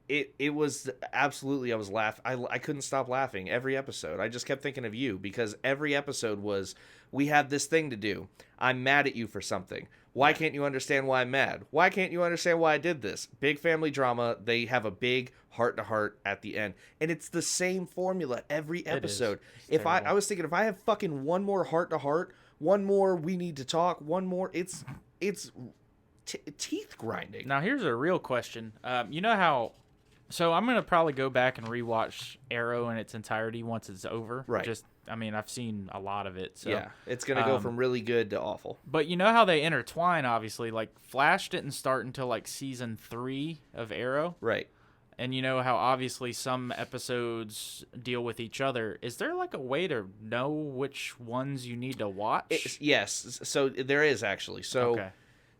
it was absolutely, I was I couldn't stop laughing every episode. I just kept thinking of you because every episode was, we have this thing to do. I'm mad at you for something. Why can't you understand why I'm mad? Why can't you understand why I did this? Big family drama. They have a big heart-to-heart at the end. And it's the same formula every episode. If I was thinking, if I have fucking one more heart-to-heart, one more we need to talk, one more, it's teeth grinding. Now, here's a real question. You know how... So I'm going to probably go back and rewatch Arrow in its entirety once it's over. Right. I've seen a lot of it. So. Yeah, it's going to go from really good to awful. But you know how they intertwine, obviously. Like, Flash didn't start until, like, season 3 of Arrow. Right. And you know how, obviously, some episodes deal with each other. Is there, like, a way to know which ones you need to watch? Yes. So there is, actually. So... Okay.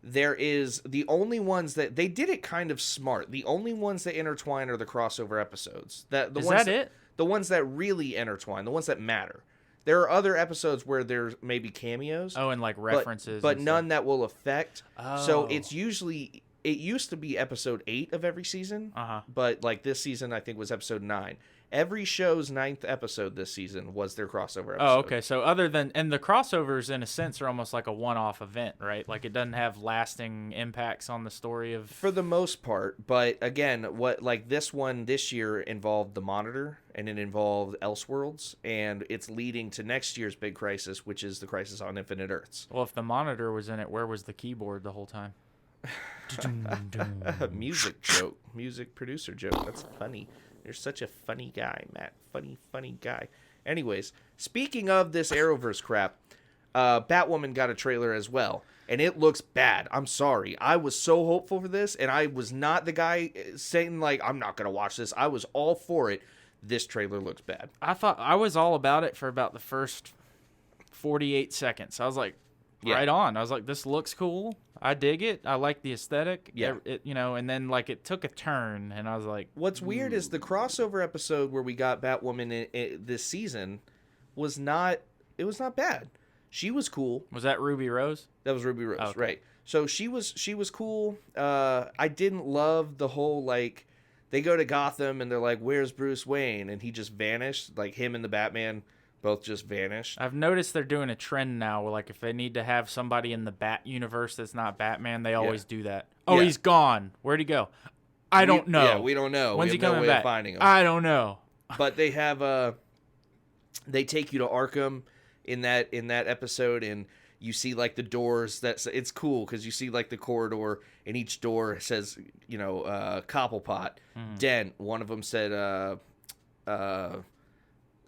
There is the only ones that they did it kind of smart. The only ones that intertwine are the crossover episodes. Is that it? The ones that really intertwine, the ones that matter. There are other episodes where there's maybe cameos. Oh, and like references. But none that will affect. Oh. So it's usually, it used to be episode 8 of every season. But like this season, I think was episode 9. Every show's 9th episode this season was their crossover episode. Oh, okay. So other than... And the crossovers, in a sense, are almost like a one-off event, right? Like, it doesn't have lasting impacts on the story of... For the most part. But, again, this one this year involved The Monitor, and it involved Elseworlds, and it's leading to next year's big crisis, which is the Crisis on Infinite Earths. Well, if The Monitor was in it, where was the keyboard the whole time? Music joke. Music producer joke. That's funny. You're such a funny guy, Matt. Funny guy. Anyways, speaking of this Arrowverse crap, Batwoman got a trailer as well, and it looks bad. I'm sorry. I was so hopeful for this, and I was not the guy saying, like, I'm not going to watch this. I was all for it. This trailer looks bad. I was all about it for about the first 48 seconds. I was like, right on. I was like, this looks cool. I dig it. I like the aesthetic. Yeah. And then like it took a turn, and I was like, what's weird is the crossover episode where we got Batwoman this season was not bad. She was cool. Was that Ruby Rose? That was Ruby Rose, okay. Right. So she was cool. I didn't love the whole, like, they go to Gotham and they're like, where's Bruce Wayne? And he just vanished. Like, him and the Batman both just vanished. I've noticed they're doing a trend now where, like, if they need to have somebody in the Bat universe that's not Batman, they always do that. Oh, he's gone. Where'd he go? I don't know. Yeah, we don't know. When's he coming back? Of finding him. I don't know. But they have they take you to Arkham in that episode, and you see, like, the doors. It's cool because you see, like, the corridor, and each door says, Cobblepot, Dent. One of them said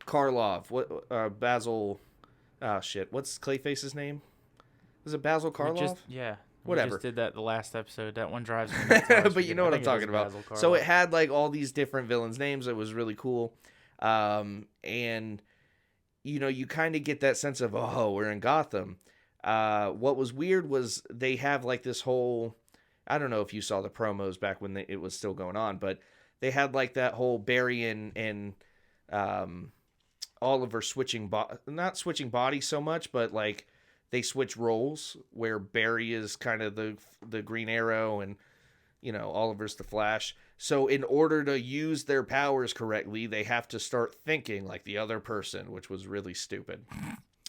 Karloff. What Basil? Oh shit! What's Clayface's name? Is it Basil Karloff? Whatever. We just did that the last episode. That one drives me nuts. But you know what I'm talking about. So it had, like, all these different villains' names. It was really cool, and you kind of get that sense of, oh, we're in Gotham. What was weird was they have, like, this whole. I don't know if you saw the promos back when it was still going on, but they had, like, that whole Barry and Oliver not switching bodies so much, but, like, they switch roles where Barry is kind of the Green Arrow and, Oliver's the Flash. So in order to use their powers correctly, they have to start thinking like the other person, which was really stupid.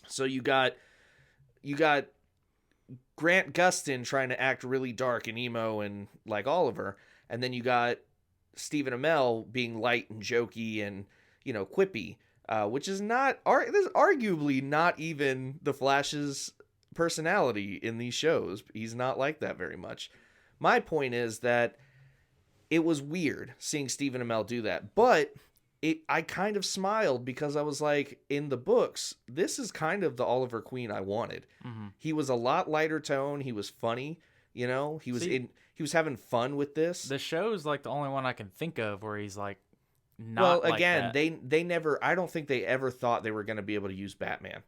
So you got Grant Gustin trying to act really dark and emo and like Oliver, and then you got Stephen Amell being light and jokey and, quippy. Which is arguably not even the Flash's personality in these shows. He's not like that very much. My point is that it was weird seeing Stephen Amell do that, but I kind of smiled because I was like, in the books, this is kind of the Oliver Queen I wanted. Mm-hmm. He was a lot lighter tone. He was funny. He was having fun with this. The show's like the only one I can think of where he's like. They never. I don't think they ever thought they were going to be able to use Batman,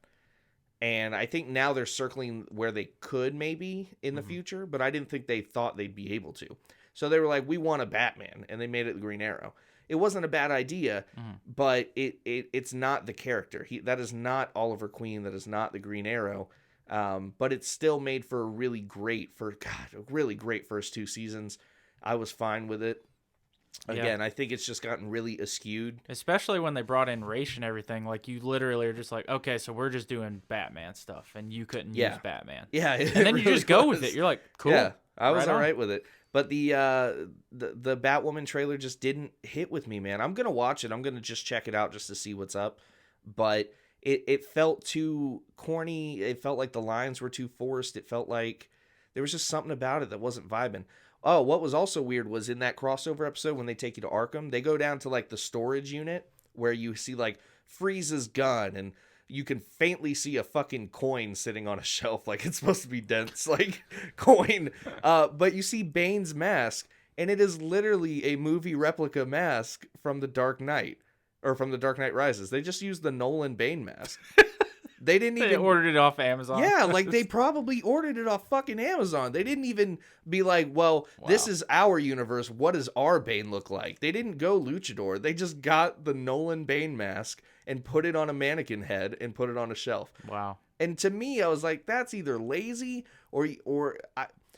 and I think now they're circling where they could maybe in the future, but I didn't think they thought they'd be able to. So they were like, "We want a Batman," and they made it the Green Arrow. it wasn't a bad idea, but it's not the character. That is not Oliver Queen. That is not the Green Arrow. But it's still made for a really great first 2 seasons. I was fine with it. Again, I think it's just gotten really askewed. Especially when they brought in Raish and everything. Like, you literally are just like, okay, so we're just doing Batman stuff, and you couldn't use Batman. Yeah. And then you really just go with it. You're like, cool. Yeah, I was right all right with it. But the Batwoman trailer just didn't hit with me, man. I'm going to watch it. I'm going to just check it out just to see what's up. But it felt too corny. It felt like the lines were too forced. It felt like there was just something about it that wasn't vibing. Oh, what was also weird was in that crossover episode when they take you to Arkham, they go down to like the storage unit where you see like Freeze's gun and you can faintly see a fucking coin sitting on a shelf like it's supposed to be dense, like coin. But you see Bane's mask and it is literally a movie replica mask from The Dark Knight or from The Dark Knight Rises. They just used the Nolan Bane mask. They didn't even... They ordered it off Amazon. Yeah, like they probably ordered it off fucking Amazon. They didn't even be like, well, this is our universe. What does our Bane look like? They didn't go luchador. They just got the Nolan Bane mask and put it on a mannequin head and put it on a shelf. Wow. And to me, I was like, that's either lazy or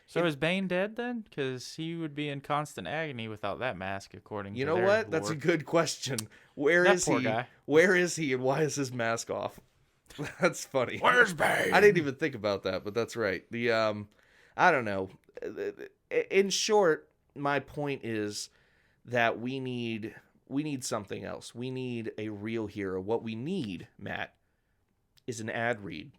So is Bane dead then? Because he would be in constant agony without that mask, according to you know their what? lore. That's a good question. Where That is poor he? guy. Where is he and why is his mask off? That's funny. Where's Bane? I didn't even think about that, but that's right. The I don't know. In short, my point is that we need something else. We need a real hero. What we need, Matt, is an ad read.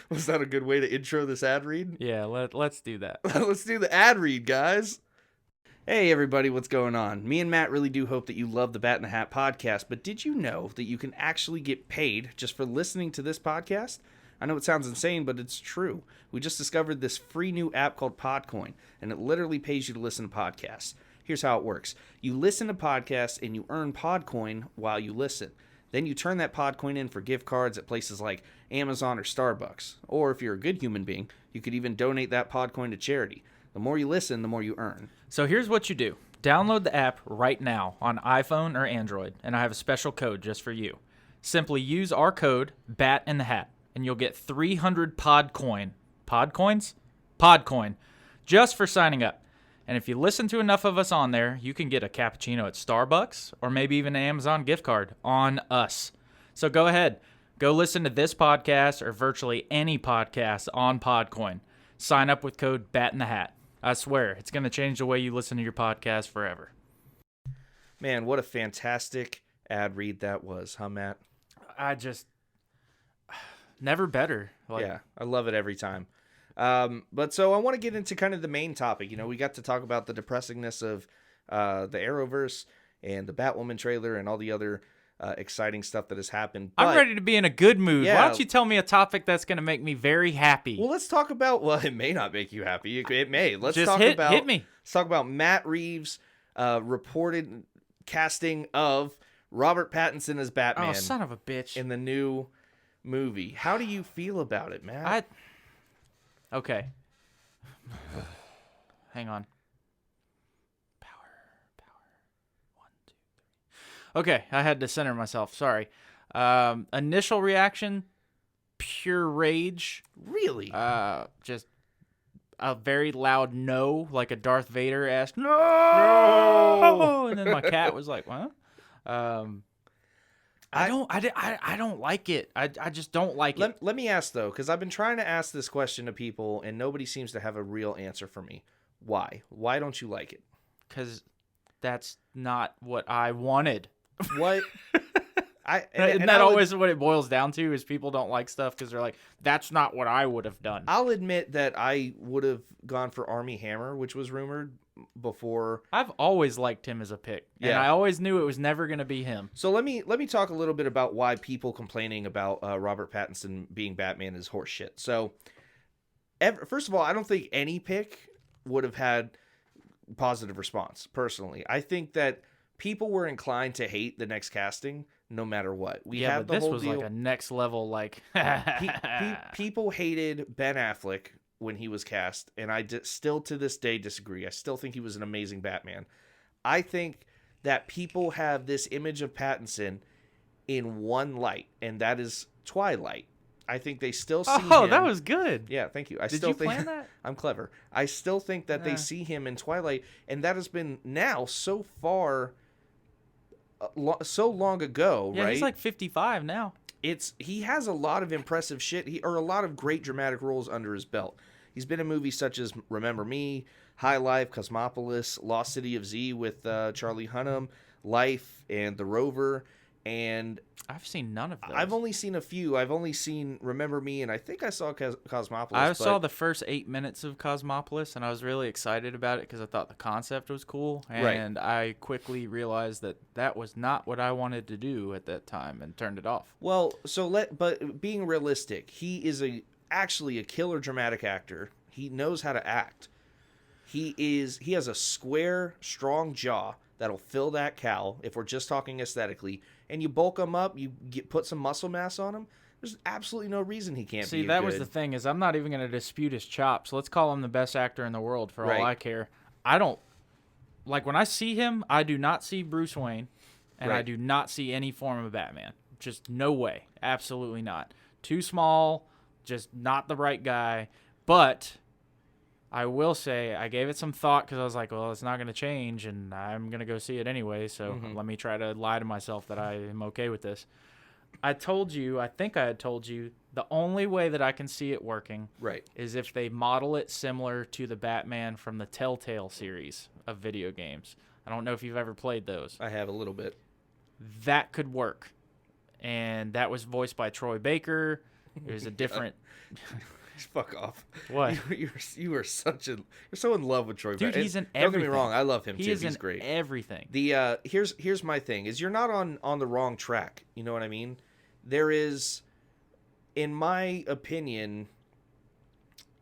Was that a good way to intro this ad read? Yeah, let's do that. Let's do the ad read, guys. Hey everybody, what's going on? Me and Matt really do hope that you love the Bat in the Hat podcast, but did you know that you can actually get paid just for listening to this podcast? I know it sounds insane, but it's true. We just discovered this free new app called Podcoin, and it literally pays you to listen to podcasts. Here's how it works. You listen to podcasts and you earn Podcoin while you listen. Then you turn that Podcoin in for gift cards at places like Amazon or Starbucks. Or if you're a good human being, you could even donate that Podcoin to charity. The more you listen, the more you earn. So here's what you do. Download the app right now on iPhone or Android, and I have a special code just for you. Simply use our code BATINTHEHAT, and you'll get 300 Podcoin. Podcoins? Podcoin. Just for signing up. And if you listen to enough of us on there, you can get a cappuccino at Starbucks or maybe even an Amazon gift card on us. So go ahead. Go listen to this podcast or virtually any podcast on Podcoin. Sign up with code BATINTHEHAT. I swear, it's going to change the way you listen to your podcast forever. Man, what a fantastic ad read that was, huh, Matt? Never better. Yeah, I love it every time. But so I want to get into kind of the main topic. You know, we got to talk about the depressingness of the Arrowverse and the Batwoman trailer and all the other exciting stuff that has happened. But, I'm ready to be in a good mood. Yeah. Why don't you tell me a topic that's going to make me very happy? Well, let's talk about. Well, it may not make you happy. It may. Let's Just talk hit me. Let's talk about Matt Reeves' reported casting of Robert Pattinson as Batman. Oh, son of a bitch! In the new movie. How do you feel about it, Matt? Okay. Hang on. Power. 1, 2, 3. Okay, I had to center myself. Sorry. Initial reaction, pure rage. Really? Just a very loud no, like a Darth Vader-esque no! No! And then my cat was like, what? I don't like it. I just don't like it. Let me ask, though, because I've been trying to ask this question to people, and nobody seems to have a real answer for me. Why? Why don't you like it? Because that's not what I wanted. What? And that always what it boils down to is people don't like stuff because they're like, that's not what I would have done. I'll admit that I would have gone for Armie Hammer, which was rumored before. I've always liked him as a pick, and I always knew it was never going to be him. So let me talk a little bit about why people complaining about Robert Pattinson being Batman is horseshit. So, first of all, I don't think any pick would have had positive response. Personally, I think that people were inclined to hate the next casting, no matter what. But this was like a next level. Like people hated Ben Affleck when he was cast, and I still to this day disagree. I still think he was an amazing Batman. I think that people have this image of Pattinson in one light, and that is Twilight. I think they still see him. Oh, that was good. Yeah, thank you. Did you plan that? I'm clever. I still think that they see him in Twilight, and that has been now so far, so long ago, yeah, right? He's like 55 now. He has a lot of impressive shit, or a lot of great dramatic roles under his belt. He's been in movies such as Remember Me, High Life, Cosmopolis, Lost City of Z with Charlie Hunnam, Life, and The Rover. And I've seen none of those. I've only seen a few. I've only seen Remember Me, and I think I saw Cosmopolis. I saw the first 8 minutes of Cosmopolis, and I was really excited about it because I thought the concept was cool. And I quickly realized that was not what I wanted to do at that time, and turned it off. Well, but being realistic, he is actually a killer dramatic actor. He knows how to act. He has a square, strong jaw that'll fill that cowl. If we're just talking aesthetically. And you bulk him up, put some muscle mass on him, there's absolutely no reason he can't be. See, that was the thing, is I'm not even going to dispute his chops. Let's call him the best actor in the world for all I care. I don't, like, when I see him, I do not see Bruce Wayne, and I do not see any form of Batman. Just no way. Absolutely not. Too small, just not the right guy. But I will say I gave it some thought because I was like, well, it's not going to change, and I'm going to go see it anyway, so let me try to lie to myself that I am okay with this. I think I had told you, the only way that I can see it working is if they model it similar to the Batman from the Telltale series of video games. I don't know if you've ever played those. I have a little bit. That could work. And that was voiced by Troy Baker. It was a different... Fuck off. What? You're so in love with Troy Baker. Dude, he's in everything. Don't get me wrong, I love him too. He's great. Everything. Here's my thing, is you're not on the wrong track. You know what I mean? There is, in my opinion,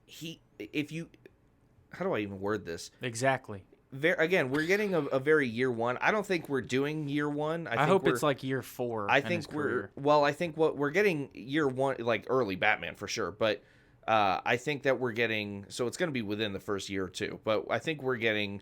how do I even word this? Exactly. Again, we're getting a very year one. I don't think we're doing year one. I hope it's like year 4. I think I think what we're getting year one, like early Batman for sure. But I think that we're getting, so it's going to be within the first year or two. But I think we're getting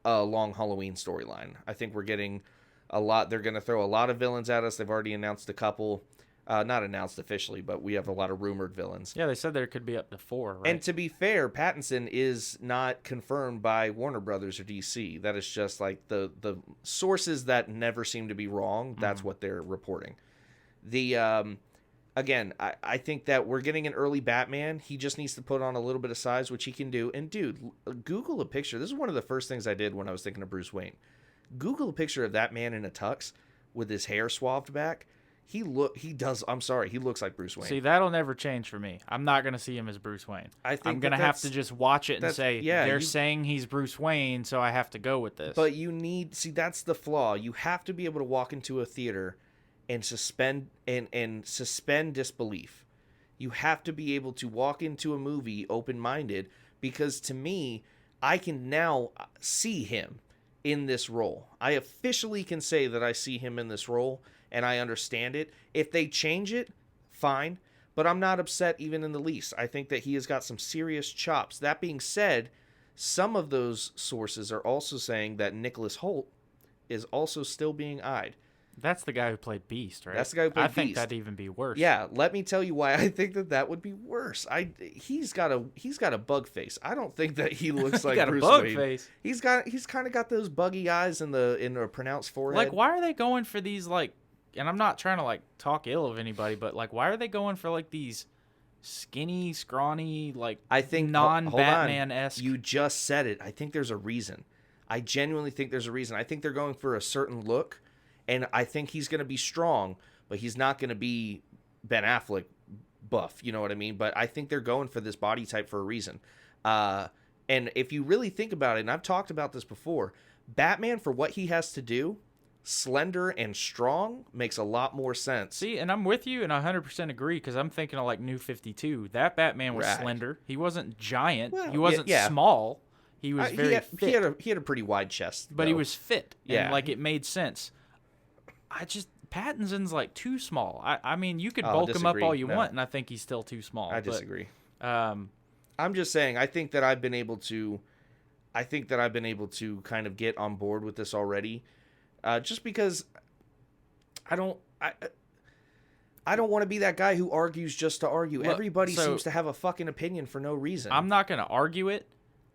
a long Halloween storyline. I think we're getting a lot. They're going to throw a lot of villains at us. They've already announced a couple. Not announced officially, but we have a lot of rumored villains. Yeah, they said there could be up to 4, right? And to be fair, Pattinson is not confirmed by Warner Brothers or DC. That is just like the sources that never seem to be wrong. That's what they're reporting. Again, I think that we're getting an early Batman. He just needs to put on a little bit of size, which he can do. And dude, Google a picture. This is one of the first things I did when I was thinking of Bruce Wayne. Google a picture of that man in a tux with his hair swabbed back. He looks like Bruce Wayne. See, that'll never change for me. I'm not going to see him as Bruce Wayne. I'm going to have to just watch it and say, they're saying he's Bruce Wayne, so I have to go with this. But that's the flaw. You have to be able to walk into a theater and suspend disbelief. You have to be able to walk into a movie open-minded, because to me, I can now see him in this role. I officially can say that I see him in this role, and I understand it. If they change it, fine, but I'm not upset even in the least. I think that he has got some serious chops. That being said, some of those sources are also saying that Nicholas Hoult is also still being eyed. That's the guy who played Beast, right? That's the guy who played Beast. I think that'd even be worse. Yeah, let me tell you why I think that would be worse. He's got a bug face. I don't think that he looks like Bruce Wayne. He's got a bug face. He's kind of got those buggy eyes in a pronounced forehead. Like, why are they going for these, like, and I'm not trying to like talk ill of anybody, but like, why are they going for like these skinny, scrawny, like, I think non-Batman-esque? You just said it. I think there's a reason. I genuinely think there's a reason. I think they're going for a certain look, and I think he's going to be strong, but he's not going to be Ben Affleck buff. You know what I mean? But I think they're going for this body type for a reason. And if you really think about it, and I've talked about this before, Batman, for what he has to do, slender and strong, makes a lot more sense. See, and I'm with you, and I 100% agree, because I'm thinking of like New 52. That Batman was slender. He wasn't giant. Well, he wasn't small. He was very fit. He had a pretty wide chest, but he was fit. And like, it made sense. Pattinson's like too small. I mean, you could bulk him up all you want, and I think he's still too small. I disagree. I'm just saying, I think that I've been able to kind of get on board with this already. Just because I don't want to be that guy who argues just to argue. Look, Everybody seems to have a fucking opinion for no reason. I'm not going to argue it.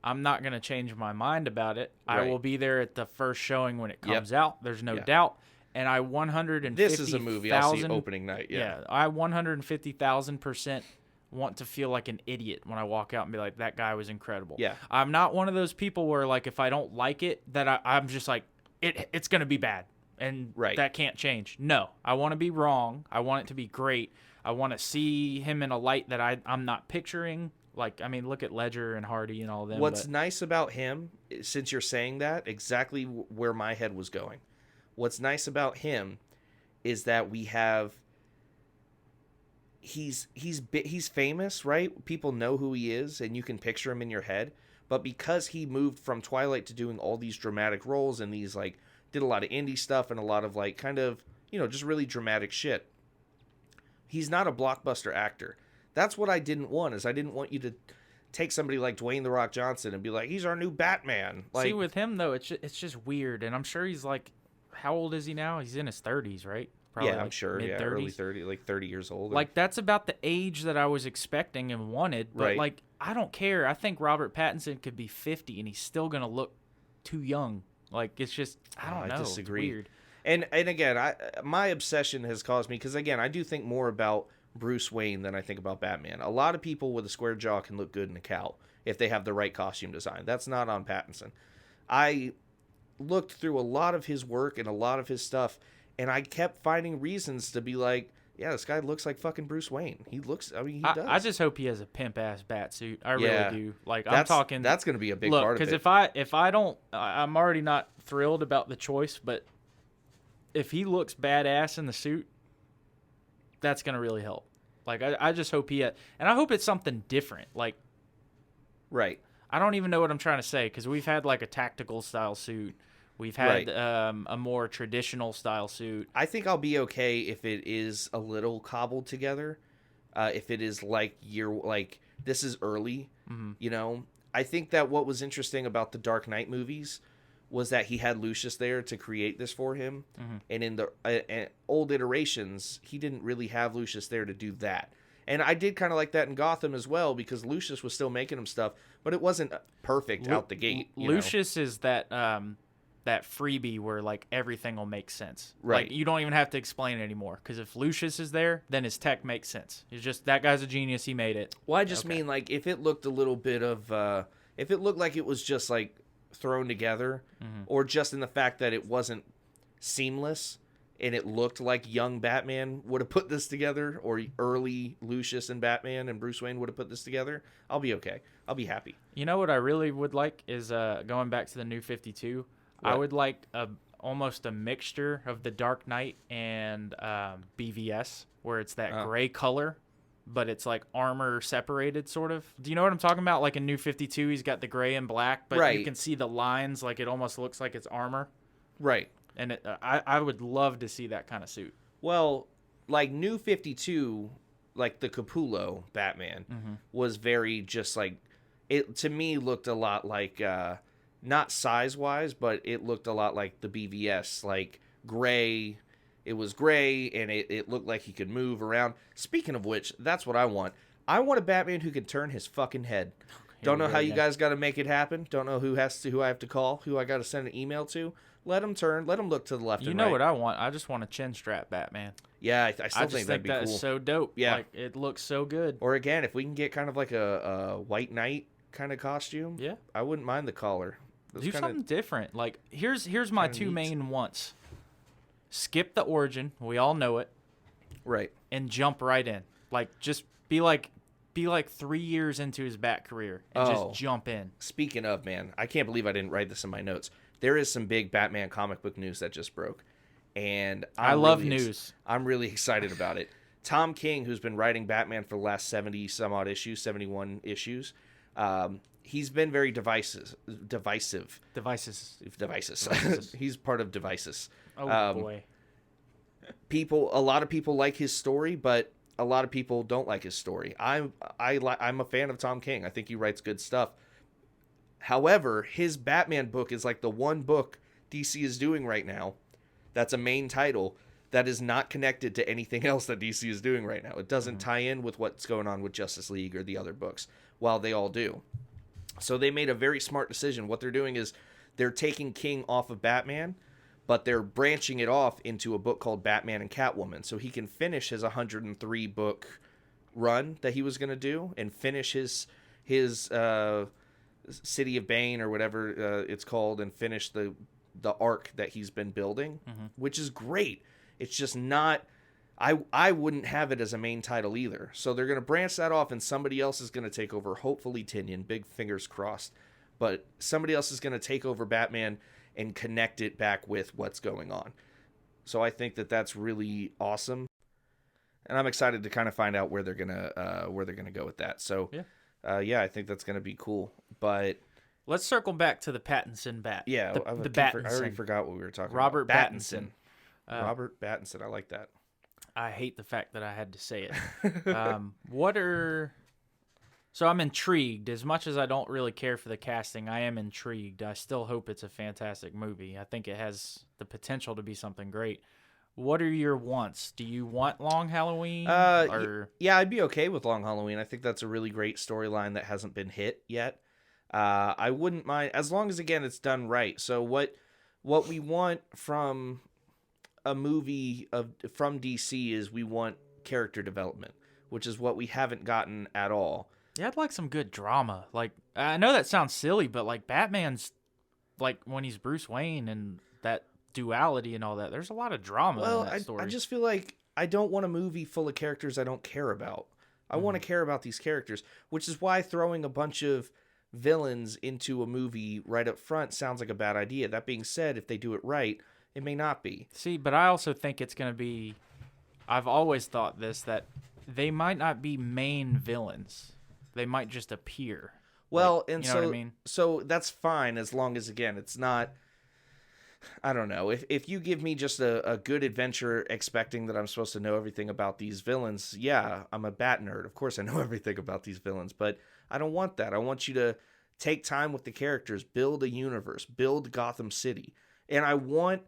I'm not going to change my mind about it. Right. I will be there at the first showing when it comes out. There's no doubt. And I 150,000. This is a movie I'll see opening night. Yeah. I 150,000% want to feel like an idiot when I walk out and be like, that guy was incredible. Yeah. I'm not one of those people where, like, if I don't like it, that I'm just like, it's going to be bad. And that can't change. No. I want to be wrong. I want it to be great. I want to see him in a light that I'm not picturing. Like, I mean, look at Ledger and Hardy and all of them. What's nice about him, since you're saying that, exactly where my head was going. What's nice about him is that we have he's famous, right? People know who he is, and you can picture him in your head. But because he moved from Twilight to doing all these dramatic roles and these, like, did a lot of indie stuff and a lot of, like, kind of, you know, just really dramatic shit, he's not a blockbuster actor. That's what I didn't want, is I didn't want you to take somebody like Dwayne "The Rock" Johnson and be like, he's our new Batman. Like, see, with him, though, it's just weird. And I'm sure he's, like, how old is he now? He's in his 30s, right? Probably, yeah, I'm sure. Mid-30s. Yeah, early 30, like 30 years old. Like, that's about the age that I was expecting and wanted. But, like, I don't care. I think Robert Pattinson could be 50 and he's still going to look too young. Like, it's just, I don't know. I disagree. It's weird. And again, my obsession has caused me, because, again, I do think more about Bruce Wayne than I think about Batman. A lot of people with a square jaw can look good in a cowl if they have the right costume design. That's not on Pattinson. I looked through a lot of his work and a lot of his stuff, and I kept finding reasons to be like, yeah, this guy looks like fucking Bruce Wayne. He looks, I mean, he does. I just hope he has a pimp-ass bat suit. I really do. Like, I'm talking. That's going to be a big part of it. Because if I don't, I'm already not thrilled about the choice, but if he looks badass in the suit, that's going to really help. Like, I just hope and I hope it's something different. Like, right. I don't even know what I'm trying to say, because we've had, like, a tactical style suit. We've had a more traditional style suit. I think I'll be okay if it is a little cobbled together. If it is like this is early, you know. I think that what was interesting about the Dark Knight movies was that he had Lucius there to create this for him, and in the old iterations, he didn't really have Lucius there to do that. And I did kind of like that in Gotham as well, because Lucius was still making him stuff, but it wasn't perfect out the gate. Lucius is that freebie where, like, everything will make sense. Right. Like, you don't even have to explain it anymore, because if Lucius is there, then his tech makes sense. He's just, that guy's a genius. He made it. Well, I just mean, like, if it looked a little bit of, if it looked like it was just, like, thrown together, or just in the fact that it wasn't seamless, and it looked like young Batman would have put this together, or early Lucius and Batman and Bruce Wayne would have put this together, I'll be okay. I'll be happy. You know what I really would like is, going back to the New 52, I would like almost a mixture of the Dark Knight and BVS, where it's that gray color, but it's like armor separated, sort of. Do you know what I'm talking about? Like in New 52, he's got the gray and black, but you can see the lines, like it almost looks like it's armor. Right. And I would love to see that kind of suit. Well, like New 52, like the Capullo Batman, was very just like, it to me looked a lot like, not size-wise, but it looked a lot like the BVS, like gray. It was gray, and it looked like he could move around. Speaking of which, that's what I want. I want a Batman who can turn his fucking head. Don't know how you guys got to make it happen. Don't know who I have to call, who I got to send an email to. Let him turn. Let him look to the left and right. You know what I want? I just want a chin strap Batman. Yeah, I still think that'd be cool. That's so dope. Yeah. Like, it looks so good. Or again, if we can get kind of like a White Knight kind of costume, I wouldn't mind the collar. Do something different. Like, here's my two main wants. Skip the origin. We all know it. Right. And jump right in. Like, just be like 3 years into his Bat career and just jump in. Speaking of, man, I can't believe I didn't write this in my notes. There is some big Batman comic book news that just broke. And I love news. I'm really excited about it. Tom King, who's been writing Batman for the last 70 some odd issues, 71 issues, he's been very divisive. He's part of Devices. Oh, boy. A lot of people like his story, but a lot of people don't like his story. I'm a fan of Tom King. I think he writes good stuff. However, his Batman book is like the one book DC is doing right now that's a main title that is not connected to anything else that DC is doing right now. It doesn't tie in with what's going on with Justice League or the other books, while they all do. So they made a very smart decision. What they're doing is they're taking King off of Batman, but they're branching it off into a book called Batman and Catwoman, so he can finish his 103 book run that he was going to do and finish his City of Bane or whatever it's called, and finish the arc that he's been building, which is great. It's just not. I wouldn't have it as a main title either. So they're going to branch that off, and somebody else is going to take over. Hopefully, Tinian. Big fingers crossed. But somebody else is going to take over Batman and connect it back with what's going on. So I think that that's really awesome, and I'm excited to kind of find out where they're gonna go with that. So yeah, I think that's gonna be cool. But let's circle back to the Pattinson bat. Yeah, the Battinson. I already forgot what we were talking Robert about. Battinson. Robert Battinson. I like that. I hate the fact that I had to say it. So I'm intrigued. As much as I don't really care for the casting, I am intrigued. I still hope it's a fantastic movie. I think it has the potential to be something great. What are your wants? Do you want Long Halloween? Yeah, I'd be okay with Long Halloween. I think that's a really great storyline that hasn't been hit yet. I wouldn't mind, as long as, again, it's done right. So what we want from a movie from DC is we want character development, which is what we haven't gotten at all. Yeah, I'd like some good drama. Like, I know that sounds silly, but like Batman's, like when he's Bruce Wayne and that duality and all that, there's a lot of drama in that story. I just feel like I don't want a movie full of characters I don't care about. I want to care about these characters, which is why throwing a bunch of villains into a movie right up front sounds like a bad idea. That being said, if they do it right, it may not be. See, but I also think it's going to be, I've always thought this, that they might not be main villains. They might just appear. Well, like, and you know so what I mean? So that's fine as long as, again, it's not, I don't know. If you give me just a good adventure expecting that I'm supposed to know everything about these villains, yeah, I'm a Bat nerd. Of course I know everything about these villains, but I don't want that. I want you to take time with the characters, build a universe, build Gotham City. And I want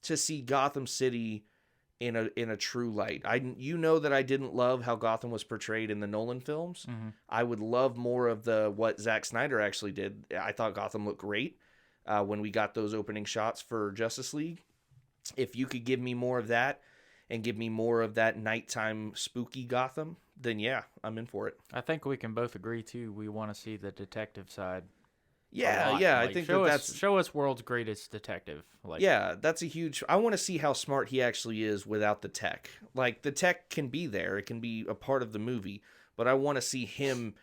to see Gotham City in a true light. You know that I didn't love how Gotham was portrayed in the Nolan films. I would love more of what Zack Snyder actually did. I thought Gotham looked great when we got those opening shots for Justice League. If you could give me more of that and give me more of that nighttime spooky Gotham, then yeah, I'm in for it. I think we can both agree too. We want to see the detective side. Yeah. Like, I think that's show us world's greatest detective. Like, yeah, that's a huge. I want to see how smart he actually is without the tech. Like, the tech can be there; it can be a part of the movie. But I want to see him,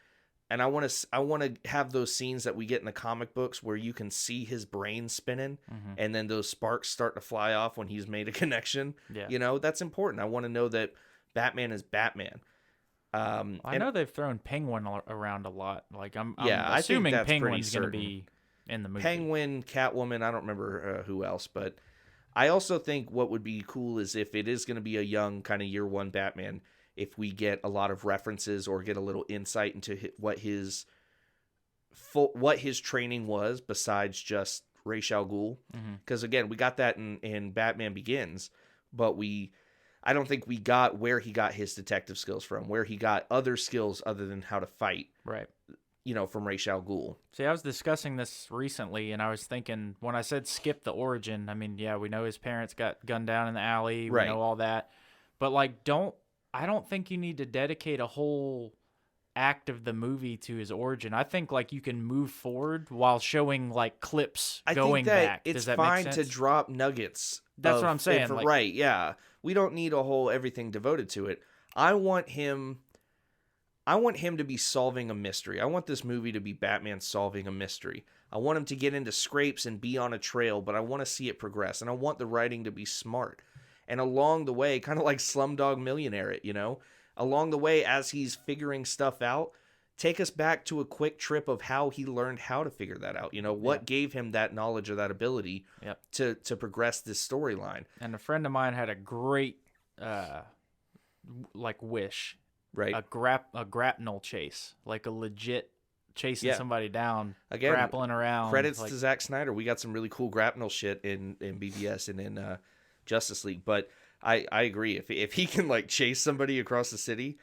and I want to have those scenes that we get in the comic books where you can see his brain spinning, and then those sparks start to fly off when he's made a connection. Yeah. You know, that's important. I want to know that Batman is Batman. I know they've thrown Penguin around a lot. Like I'm I assuming think that's Penguin's going to be in the movie. Penguin, Catwoman. I don't remember who else, but I also think what would be cool is if it is going to be a young kind of year one Batman, if we get a lot of references or get a little insight into what his training was besides just Ra's al Ghul. Because again, we got that in Batman Begins, but I don't think we got where he got his detective skills from, where he got other skills other than how to fight. Right. You know, from Ra's al Ghul. See, I was discussing this recently, and I was thinking, when I said skip the origin, I mean, yeah, we know his parents got gunned down in the alley. We know all that. But, like, I don't think you need to dedicate a whole act of the movie to his origin. I think, like, you can move forward while showing, like, clips going back. It's Does that fine make sense? to drop nuggets. That's what I'm saying. Right, yeah. We don't need a whole everything devoted to it. I want him to be solving a mystery. I want this movie to be Batman solving a mystery. I want him to get into scrapes and be on a trail, but I want to see it progress. And I want the writing to be smart. And along the way, kind of like Slumdog Millionaire, you know? Along the way, as he's figuring stuff out, take us back to a quick trip of how he learned how to figure that out. You know, what gave him that knowledge or that ability to progress this storyline. And a friend of mine had a great like wish. Right. A grapnel chase, like a legit chasing somebody down, again, grappling around. Credits to Zack Snyder. We got some really cool grapnel shit in BVS and in Justice League. But I agree. If he can like chase somebody across the city,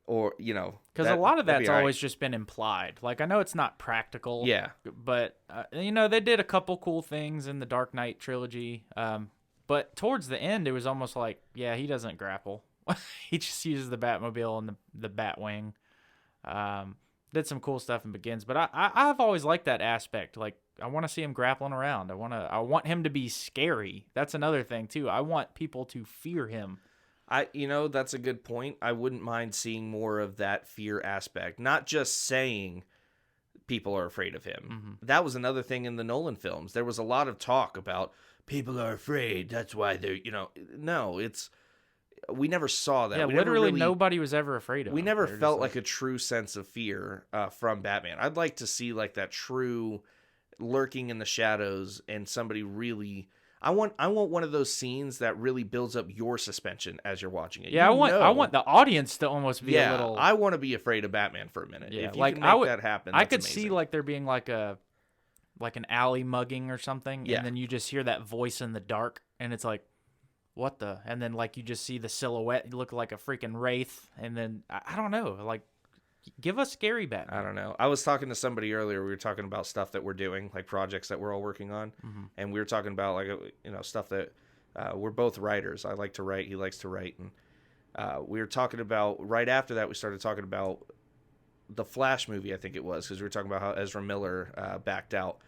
or because a lot of that's always just been implied. Like, I know it's not practical. Yeah. But they did a couple cool things in the Dark Knight trilogy. But towards the end, it was almost like, he doesn't grapple. He just uses the Batmobile and the Batwing. Did some cool stuff in Begins, but I've always liked that aspect. Like, I want to see him grappling around. I want him to be scary. That's another thing too. I want people to fear him. That's a good point. I wouldn't mind seeing more of that fear aspect, not just saying people are afraid of him. Mm-hmm. That was another thing in the Nolan films. There was a lot of talk about people are afraid. That's why they're, no, we never saw that. Yeah, literally nobody was ever afraid of him. We never felt like a true sense of fear from Batman. I'd like to see like that true lurking in the shadows and somebody really. I want one of those scenes that really builds up your suspension as you're watching it. Yeah, I want the audience to almost be a little. I want to be afraid of Batman for a minute. Yeah, if you can make that happen, I could amazing. see like there being like an alley mugging or something, yeah. And then you just hear that voice in the dark, and it's like, what the? And then like you just see the silhouette look like a freaking wraith, and then I don't know, like. Give us scary Batman. I don't know. I was talking to somebody earlier. We were talking about stuff that we're doing, like projects that we're all working on. Mm-hmm. And we were talking about like, stuff that we're both writers. I like to write. He likes to write. And we were talking about right after that, we started talking about the Flash movie, I think it was, because we were talking about how Ezra Miller backed out.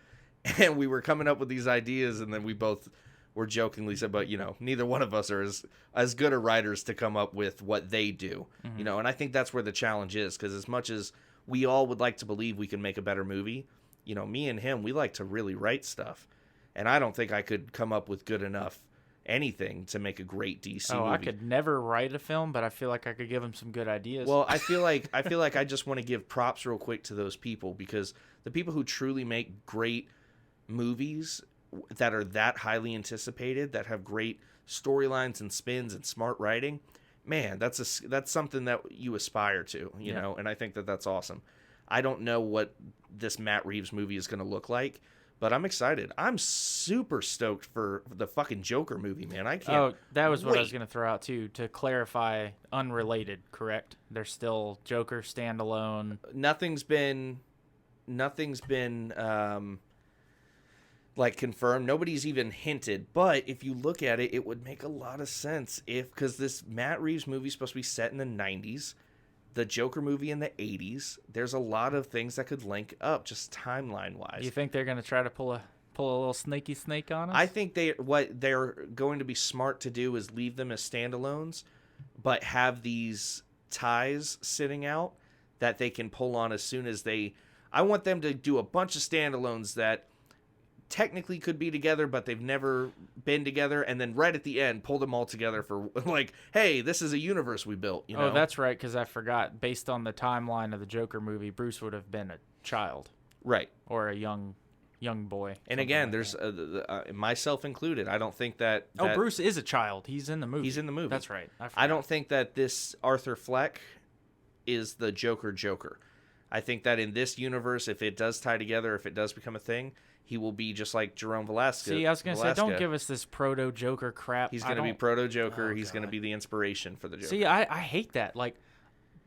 And we were coming up with these ideas. And then we both were jokingly said, but neither one of us are as good a writers to come up with what they do, mm-hmm. And I think that's where the challenge is, because as much as we all would like to believe we can make a better movie, me and him, we like to really write stuff, and I don't think I could come up with good enough anything to make a great DC movie. I could never write a film, but I feel like I could give him some good ideas. Well, I feel like I just want to give props real quick to those people, because the people who truly make great movies that are that highly anticipated, that have great storylines and spins and smart writing, man, that's something that you aspire to, you know, and I think that's awesome. I don't know what this Matt Reeves movie is going to look like, but I'm excited. I'm super stoked for the fucking Joker movie, man. I can't. Oh, that was what I was going to throw out too. To clarify, unrelated, correct? They're still Joker standalone. Nothing's been like confirmed. Nobody's even hinted, but if you look at it, it would make a lot of sense because this Matt Reeves movie is supposed to be set in the 90s, the Joker movie in the 80s. There's a lot of things that could link up just timeline wise. You think they're going to try to pull a little snaky snake on us? I think what they're going to be smart to do is leave them as standalones, but have these ties sitting out that they can pull on as soon as I want them to do a bunch of standalones that technically could be together, but they've never been together, and then right at the end pull them all together for like, hey, this is a universe we built. Oh, that's right, because I forgot. Based on the timeline of the Joker movie, Bruce would have been a child, right, or a young boy. And again, like there's myself included. I don't think that Bruce is a child. He's in the movie. He's in the movie. That's right. I don't think that this Arthur Fleck is the Joker. I think that in this universe, if it does tie together, if it does become a thing, he will be just like Jerome Velasquez. See, I was going to say, don't give us this proto-Joker crap. He's going to be proto-Joker. He's going to be the inspiration for the Joker. See, I hate that. Like,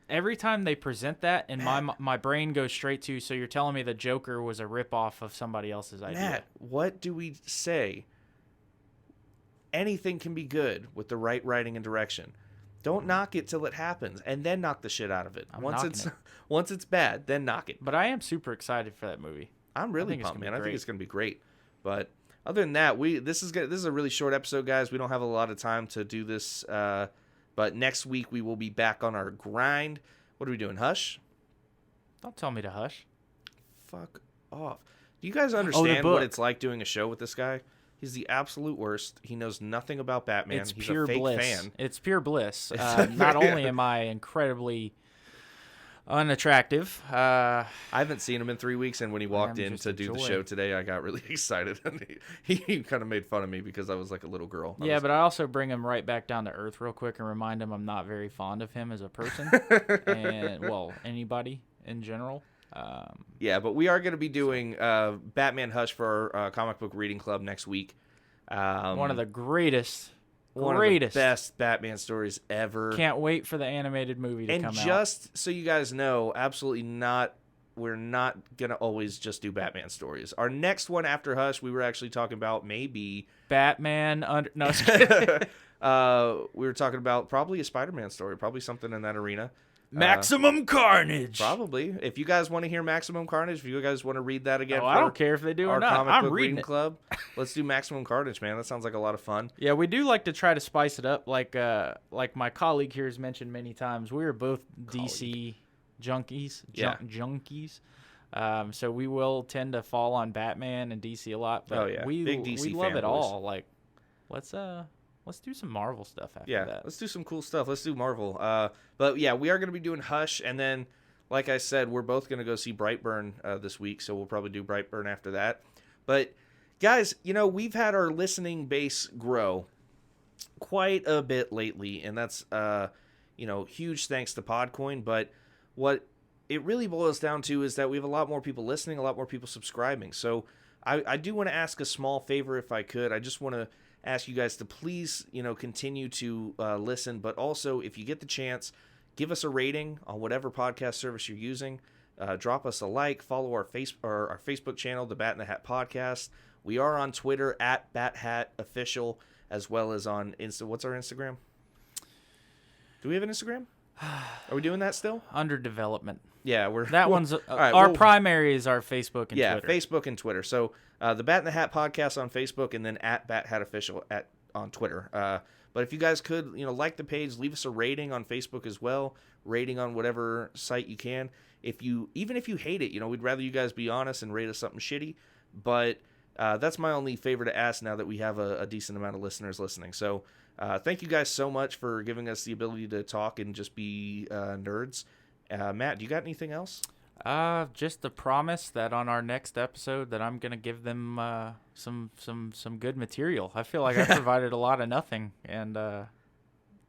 every time they present that, and my brain goes straight to, so you're telling me the Joker was a ripoff of somebody else's idea. Matt, what do we say? Anything can be good with the right writing and direction. Don't knock it till it happens, and then knock the shit out of it. Once it's bad, then knock it. But I am super excited for that movie. I'm really pumped, man. I think it's going to be great. But other than that, this is a really short episode, guys. We don't have a lot of time to do this. But next week we will be back on our grind. What are we doing? Hush? Don't tell me to hush. Fuck off. Do you guys understand what it's like doing a show with this guy? He's the absolute worst. He knows nothing about Batman. He's pure a fake bliss. fan. It's pure bliss. Not only am I incredibly unattractive. I haven't seen him in 3 weeks, and when he walked in to do the joy. show today, I got really excited. And he kind of made fun of me because I was like a little girl. But I also bring him right back down to earth real quick and remind him I'm not very fond of him as a person, and anybody in general. But we are going to be doing Batman Hush for our comic book reading club next week. One of the greatest. One of the best Batman stories ever. Can't wait for the animated movie to come out. And just so you guys know, absolutely not. We're not gonna always just do Batman stories. Our next one after Hush, we were actually talking about maybe Batman under. No, just kidding. We were talking about probably a Spider-Man story, probably something in that arena. Maximum Carnage. Probably. If you guys want to hear Maximum Carnage, if you guys want to read that again, I don't care if they do or not. Comic book I'm reading it. Club, let's do Maximum Carnage, man. That sounds like a lot of fun. Yeah, we do like to try to spice it up. Like my colleague here has mentioned many times, we are both DC junkies. Junkies. So we will tend to fall on Batman and DC a lot. But we big DC we love it fanboys. all. Like, let's do some Marvel stuff after that. Let's do some cool stuff. Let's do Marvel. But yeah, we are going to be doing Hush, and then, like I said, we're both going to go see Brightburn this week, so we'll probably do Brightburn after that. But guys, we've had our listening base grow quite a bit lately, and that's huge thanks to Podcoin. But what it really boils down to is that we have a lot more people listening, a lot more people subscribing. So I do want to ask a small favor if I could. I just want to ask you guys to please, continue to listen, but also if you get the chance, give us a rating on whatever podcast service you're using. Drop us a like, follow our Facebook channel, the Bat in the Hat Podcast. We are on Twitter at BatHatOfficial, as well as on what's our Instagram? Do we have an Instagram? Are we doing that still? Under development. Yeah, one's our primary is our Facebook and Twitter. Yeah, Facebook and Twitter. So the Bat in the Hat Podcast on Facebook, and then at BatHatOfficial on Twitter. But if you guys could, like the page, leave us a rating on Facebook as well, rating on whatever site you can. Even if you hate it, we'd rather you guys be honest and rate us something shitty. But that's my only favor to ask now that we have a decent amount of listeners listening. So thank you guys so much for giving us the ability to talk and just be nerds. Matt, do you got anything else? Just the promise that on our next episode that I'm gonna give them some good material. I feel like I provided a lot of nothing, and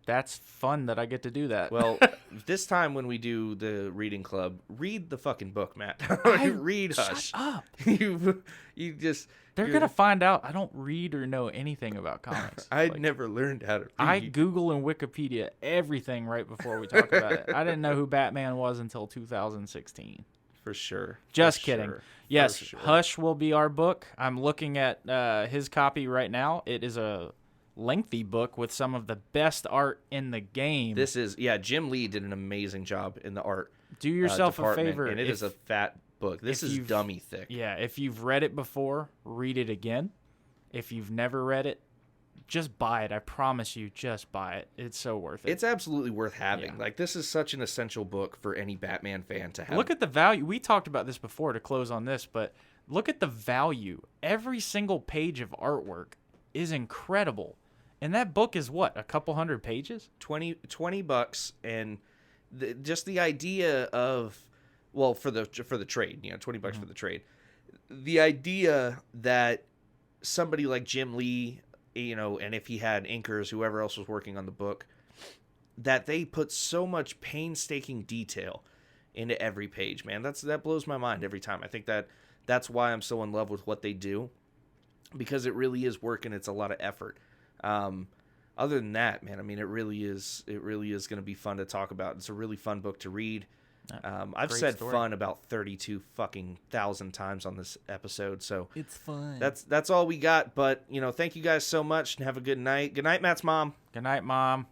that's fun that I get to do that. Well, this time when we do the reading club, read the fucking book, Matt. Read Hush. Shut up. You just. They're going to find out I don't read or know anything about comics. I never learned how to read. I Google and Wikipedia everything right before we talk about it. I didn't know who Batman was until 2016. For sure. Just kidding. Yes, Hush will be our book. I'm looking at his copy right now. It is a lengthy book with some of the best art in the game. Jim Lee did an amazing job in the art. Do yourself a favor. And it is a fat book. This is dummy thick. Yeah, if you've read it before, read it again. If you've never read it, just buy it. I promise you, just buy it. It's so worth it. It's absolutely worth having. Yeah. Like, this is such an essential book for any Batman fan to have. Look at the value. We talked about this before to close on this, but look at the value. Every single page of artwork is incredible. And that book is what, a couple hundred pages? $20, and just the idea of, well, for the trade, $20 for the trade. The idea that somebody like Jim Lee, and if he had inkers, whoever else was working on the book, that they put so much painstaking detail into every page, man. That blows my mind every time. I think that's why I'm so in love with what they do, because it really is work and it's a lot of effort. Other than that, man, I mean, it really is going to be fun to talk about. It's a really fun book to read. I've said fun about 32,000 times on this episode, so it's fun. That's all we got. But thank you guys so much, and have a good night. Good night, Matt's mom. Good night, Mom.